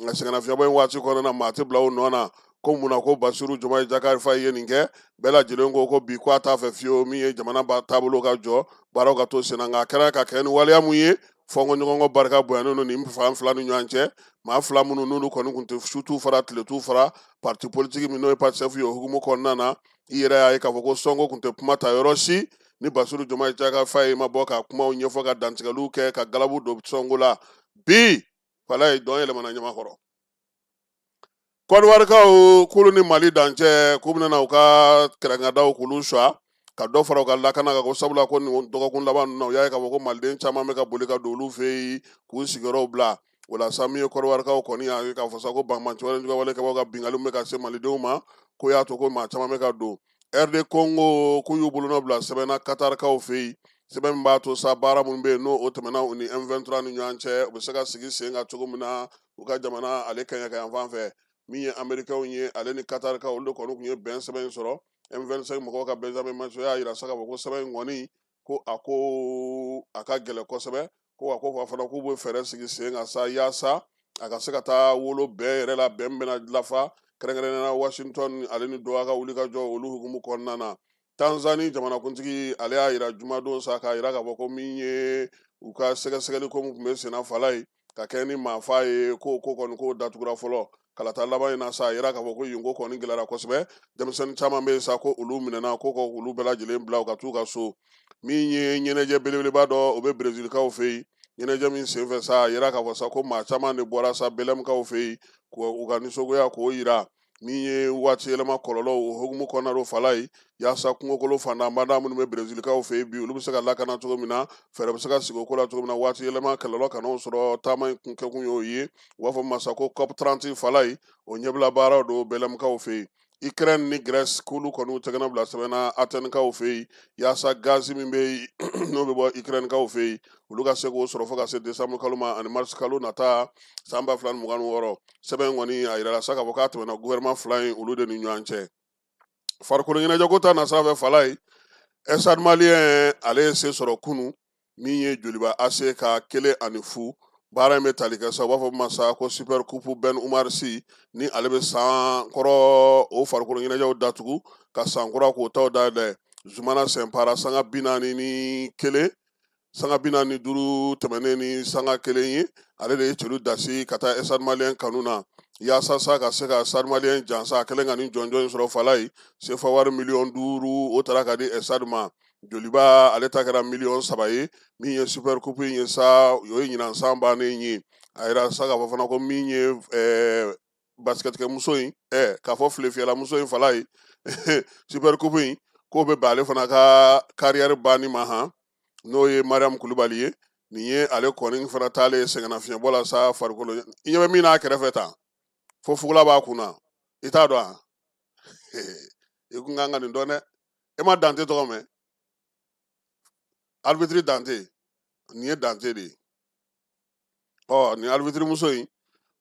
I: nka sɛgɛnnafiɲɛ bɔ in waati kɔnɔna maa tɛ bila u nɔ na ko munna ko Basiru Jomayi Jakari Fayi ye nin kɛ bɛɛ lajɛlen ko bi ko a t'a fɛ fiyewu min ye jamana taabolo ka jɔ baaraw ka to sen na nka a kɛra ka kɛ ni waleya mun ye fɔnkɔɲɔgɔnkɔ barika bonyanen don nin fan fila ni ɲɔgɔn cɛ maa fila minnu n'olu kɔni tun tɛ su t'u fara tile t'u fara parti politique min n'o ye parti chef ye o hukumu kɔnɔna na i yɛrɛ y'a ye k'a fɔ ko Sonko tun tɛ kuma ta yɔrɔ si ni Basiru Jomayi Jakari Fayi ma bɔ ka kumaw ɲɛfɔ ka dantigɛliw kɛ ka galabu don Sonko la bi fala ye dɔn yɛlɛmana ɲamakɔrɔ Kɔdiwarikaw k'olu ni Mali dancɛ k'u bɛna u ka kɛrɛnkɛdaw k'olu suwa ka dɔ fara u ka lakana kan ko sabula ko nin dɔgɔkun laban ninnu na u y'a ye k'a fɔ ko maliden caman bɛ ka boli ka don olu fɛ yen k'u sigiyɔrɔw bila o la sa min ye Kɔdiwarikaw kɔni y'a ye k'a fɔ sa ko banbaanciwale wale kɛbaaw ka bingali bɛ ka se malidenw ma ko y'a to ko maa caman bɛ ka don RD Congo k'u y'u bolonɔ bila sɛbɛnna Katarikaw fɛ yen sɛbɛn min b'a to sa baara minnu bɛ yen n'o tɛmɛna u ni M23 ni ɲɔgɔn cɛ u bɛ se ka sigi sen kan cogo min na u ka jamana ale kɛɲɛ ka yan fan fɛ min ye Américains ye ale ni Katarikaw olu de kɔni tun ye bɛn sɛbɛn in sɔrɔ M25 mɔgɔw ka Benjamin Menso y'a yira sa k'a fɔ ko sɛbɛn in kɔni ko a ka gɛlɛn kosɛbɛ ko a ko fana k'u bɛ fɛɛrɛ sigi sen kan sa yaasa a ka se ka taa wolo bɛɛ yɛrɛ la bɛn bɛna lafa kɛrɛnkɛrɛnnenya Washington ale ni Doha ka wuli ka jɔ olu hukumu kɔnɔna na Tanzanie jamanakuntigi ale y'a yira jumadon sa k'a yira k'a fɔ ko min ye u ka sɛgɛsɛgɛli ko min tun bɛ senna fala ye ka kɛ ni maafa ye ko kɔni ko datugura fɔlɔ kalata laban in na sa a yira k'a fɔ ko yen ko kɔni gɛlɛyara kosɛbɛ denmisɛnnin caman bɛ yen sa ko olu minɛna ko olu bɛɛ lajɛlen bila u ka t'u ka so min ye ɲɛnajɛ belebeleba dɔ o bɛ berezilikaw fɛ yen ɲɛnajɛ min senfɛ sa a yira k'a fɔ sa ko maa caman de bɔra sa belɛmukaw fɛ yen u ka nisɔngoya k'o yira min ye waati yɛlɛma kɔlɔlɔ o hukumu kɔnɔna do fala ye yaasa kungokolo fandanbanda minnu bɛ berezilikaw fɛ yen bi olu bɛ se ka lakana cogo min na fɛɛrɛ bɛ se ka sigi o ko la cogo min na waati yɛlɛma kɛlɛlɔ kan'o sɔrɔ taama in kɛkun y'o ye u b'a fɔ masa ko COP 30 fala ye o ɲɛbila baaraw do bɛlɛmukaw fɛ yen Ukraine ni Grèce k'olu kɔni tɛgɛnɛ bila sɛbɛnna Atɛnikaw fɛ yen yaasa gazi min bɛ yen n'o bɛ bɔ Ukrainekaw fɛ yen olu ka se k'o sɔrɔ fo ka se décembre kalo ma ani mars kalo nata san 2026 sɛbɛn kɔni a yirala sa k'a fɔ k'a tɛmɛna gouvernement fila in olu de ni ɲɔgɔn cɛ farikolo ɲɛnajɛko ta nasira fɛ fala ye Stade Malien ale ye se sɔrɔ kunu min ye joliba AC ka 1-0 baara in bɛ tali kɛ sa u b'a fɔ masa ko super coupe Ben Umar Sy ni ale bɛ san kɔrɔ o farikolo ɲɛnajɛw datugu ka san kura k'o taw dayɛlɛ Zumana Sɛnpara sanga 41 sanga 45 tɛmɛnen ni sanga 1 ye ale de ye celu dasi ka taa Stade Malien kanu na yaasa sa ka se ka Stade Malien jansa a kɛlen ka nin jɔnjɔn in sɔrɔ fala ye sefa wari $5 o taara ka di Stade ma joliba ale ta kɛra $3 ye min ye super coupe in ye sa o ye ɲinan san bannen ye a yira sa k'a fɔ fana ko min ye basketkɛmuso in k'a fɔ filefiyɛlamuso in fala ye super coupe in k'o bɛ bɛn ale fana ka carrière banni ma han n'o ye Mariam Kulibali ye nin ye ale kɔni fana taale sɛgɛnnafiɲɛbɔ la sa farikolo i ɲɛ bɛ min n'a kɛrɛfɛ tan fo fugula b'a kunna i t'a dɔn a i kun kan ka nin dɔn dɛ e ma Dante tɔgɔ mɛn arbitre Dante nin ye Dante de ye nin arbitre muso in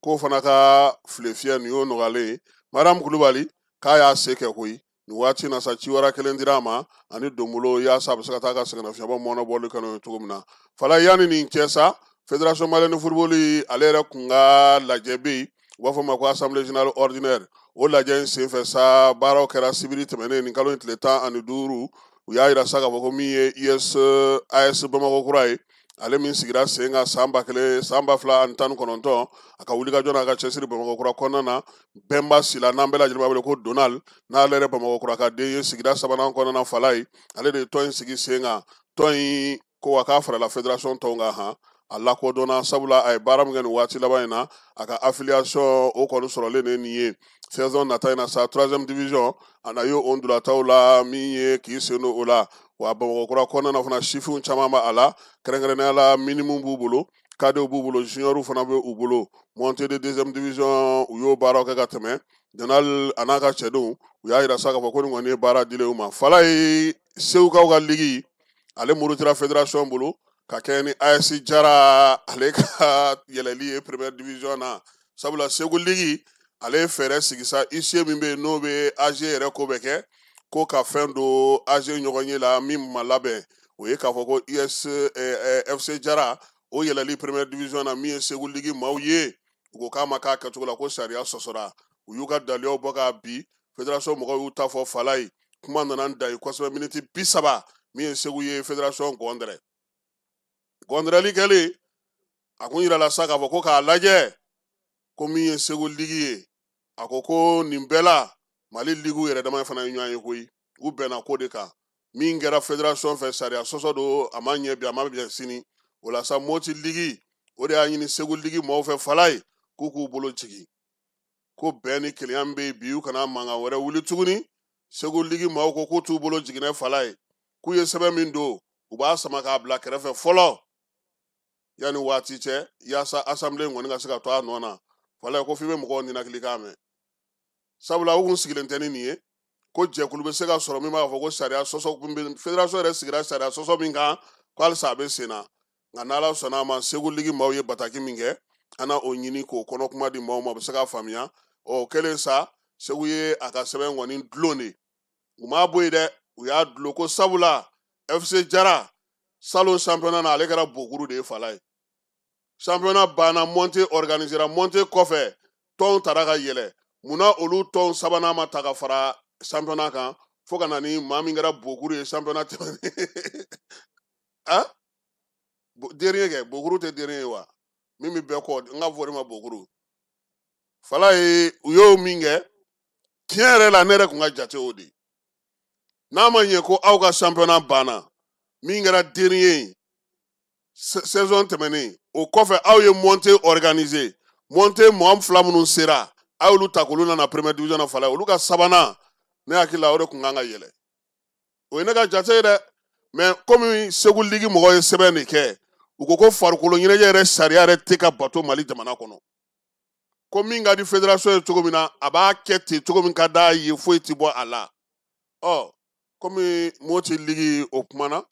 I: k'o fana ka filefiyɛ nin y'o nɔgɔyalen ye Mariam Kulibali k'a y'a se kɛ koyi nin waati na sa ci wɛrɛ kelen dira a ma ani donbolo yaasa a bɛ se ka taa ka sɛgɛnnafiɲɛbɔ mɔnɔbɔli kɛ n'o ye cogo min na fala yanni nin cɛ sa Fédération Malienne de Football ale yɛrɛ kun ka lajɛ bɛ yen u b'a fɔ ma ko Assemblée Générale Ordinaire o lajɛ in senfɛ sa baaraw kɛra sibiri tɛmɛnen nin kalo in tile 15 u y'a yira sa k'a fɔ ko min ye AS Bamakɔ kura ye ale min sigira sen kan san 2019 a ka wulikajɔ n'a ka cɛsiri Bamakɔ kura kɔnɔna na Bɛnba Sila n'an bɛɛ lajɛlen b'a wele ko Donald n'ale yɛrɛ Bamakɔ kura ka den ye sigida 3nan kɔnɔna fala ye ale de ye tɔn in sigi sen kan tɔn in ko wa k'a farala fédération tɔw kan han a lakodɔnna sabula a ye baara min kɛ nin waati laban in na a ka affiliation o kɔni sɔrɔlen de nin ye saison nata in na sa 3e division a na y'o ondulataw la min ye k'i sen don o la wa Bamakɔ kura kɔnɔna fana sifinw caman b'a la kɛrɛnkɛrɛnnenya la minimum b'u bolo cadeau b'u bolo juniorw fana bɛ u bolo montée de 2e division u y'o baaraw kɛ ka tɛmɛ Donald a n'a ka cɛdenw u y'a yira sa k'a fɔ ko nin kɔni ye baara dilen u ma fala ye segukaw ka ligi ale murutira fédération bolo ka kɛ ni AS Jara ale ka yɛlɛli ye première division na sabula Segu ligi ale ye fɛɛrɛ sigi sa IC min bɛ yen n'o bɛ AG yɛrɛ ko bɛ kɛ ko ka fɛn don AG ɲɔgɔn ye la min ma labɛn o ye k'a fɔ ko FC Jara o yɛlɛli première division na min ye Segu ligi maaw ye u ko k'a ma k'a kɛcogo la ko sariya sɔsɔra u y'u ka daliyaw bɔ k'a bi fédération mɔgɔw y'u ta fɔ fala ye kuma nana da ye kosɛbɛ miniti 30 min ye Segu ye fédération gɔndɛrɛli kɛlen a kun yirala sa k'a fɔ ko k'a lajɛ ko min ye Segu ligi ye a ko nin bɛɛ la Mali ligiw yɛrɛ dama fana ye ɲɔgɔn ye koyi u bɛnna ko de kan min kɛra fédération fɛ sariya sɔsɔ don a ma ɲɛ bi a ma bɛn sini o la sa Moti ligi o de y'a ɲini Segu ligi maaw fɛ fala ye k'u k'u bolo jigin ko bɛn ni kelenya bɛ yen bi u kana mankan wɛrɛ wuli tuguni Segu ligi maaw ko k'u t'u bolo jiginɛ fala ye k'u ye sɛbɛn min don u b'a sama k'a bila kɛrɛfɛ fɔlɔ yanni waati cɛ yaasa assemblée kɔni ka se ka to a nɔ na fala ye ko f'i bɛ mɔgɔw ninakili k'a mɛn sabula u kun sigilen tɛ ni nin ye ko jɛkulu bɛ se ka sɔrɔ min b'a fɔ ko sariya sɔsɔ fédération yɛrɛ sigira sariya sɔsɔ min kan ko halisa a bɛ sen na nka n'Ala sɔnna a ma Segu ligi maaw ye bataki min kɛ an na o ɲini k'o kɔnɔ kuma di maaw ma u bɛ se k'a faamuya o kɛlen sa Segu ye a ka sɛbɛn kɔni dulon de u m'a bɔ yen dɛ u y'a dulon ko sabula FC Jara salon championnat na ale kɛra bokuru de ye fala ye championnat banna montée organisera montée kɔfɛ tɔnw taara ka yɛlɛ munna olu tɔnw sabanan ma ta ka fara championnat kan fo ka na ni maa min kɛra bokuru ye championnat ah dernier kɛ bokuru tɛ dernier ye wa min bɛ bɛɛ kɔ n ka fɔ o de ma bokuru fala ye u y'o min kɛ tiɲɛ yɛrɛ la ne yɛrɛ kun ka jate o de n'a ma ɲɛ ko aw ka championnat banna min kɛra dernier ye saison tɛmɛnen o kɔfɛ aw ye montée organisée montée mɔgɔ fila minnu sera a y'olu ta k'olu nana première division na fala olu ka sabanan ne hakili la o de kun kan ka yɛlɛ o ye ne ka jate ye dɛ mais komi segu ligi mɔgɔ ye sɛbɛn de kɛ u ko farikolo ɲɛnajɛ yɛrɛ sariya yɛrɛ tɛ ka bato mali jamana kɔnɔ ko min ka di fédération ye cogo min na a b'a kɛ ten cogo min ka d'a ye foyi ti bɔ a la ɔ komi moti ligi o kumana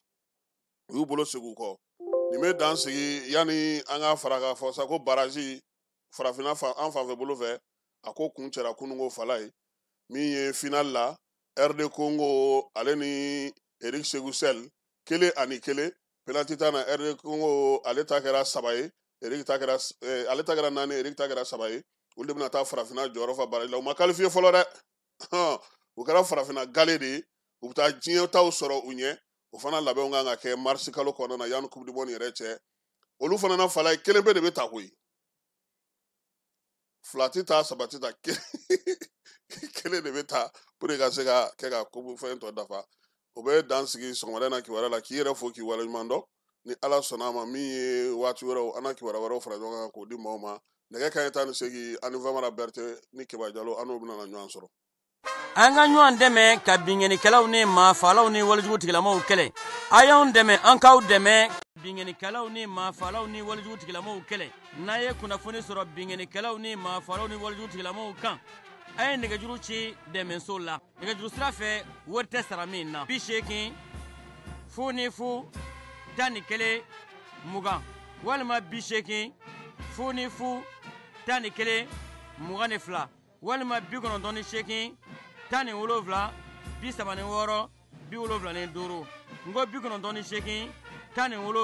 I: u y'u bolo segi u kɔ nin bɛ dan sigi yanni an ka fara k'a fɔ sa ko baraji farafinna an fanfɛ bolo fɛ a ko kun cɛra kununko fala ye min ye final la RD Congo ale ni Eric Segusel kelen ani kelen penalty ta na RD Congo ale ta kɛra 3 ye Eric ta kɛra ale ta kɛra 4 Eric ta kɛra 3 ye olu de bɛna taa farafinna jɔyɔrɔ fa baraji la u ma qualifié fɔlɔ dɛ u kɛra farafinna gale de ye u bɛ taa diɲɛ taw sɔrɔ u ɲɛ o fana labɛnw kan ka kɛ mars kalo kɔnɔna na yanni coupe du monde yɛrɛ cɛ olu fana na fala ye kelen bɛ de bɛ ta koyi fila ti ta saba ti ta kelen de bɛ ta pour que ka se ka kɛ ka coupe fɛn tɔ dafa o bɛ dan sigi sɔgɔmada na kibaruya la k'i yɛrɛ fo k'i waleɲuman dɔn ni ala sɔnna a ma min ye waati wɛrɛw an na kibaruya wɛrɛw fara ɲɔgɔn kan k'o di maaw ma nɛgɛ kanɲɛ 18 ani Famara Berete ni Keba Jalo an n'o bɛna ɲɔgɔn sɔrɔ
T: an ka ɲɔgɔn dɛmɛ ka binŋɛnikɛlaw ni maafalaw ni walijugu tigilamaw kɛlɛ a y'anw dɛmɛ an k'aw dɛmɛ binŋɛnikɛlaw ni maafalaw ni walijugu tigilamaw kɛlɛ n'a ye kunnafoni sɔrɔ binŋɛnikɛlaw ni maafalaw ni walijugu tigilamaw kan a ye nɛgɛjuru ci dɛmɛso la nɛgɛjuru sira fɛ wari tɛ sara min na 80 00 11 20 walima 80 00 11 22 walima 98 17 36 75 n ko 98 17 36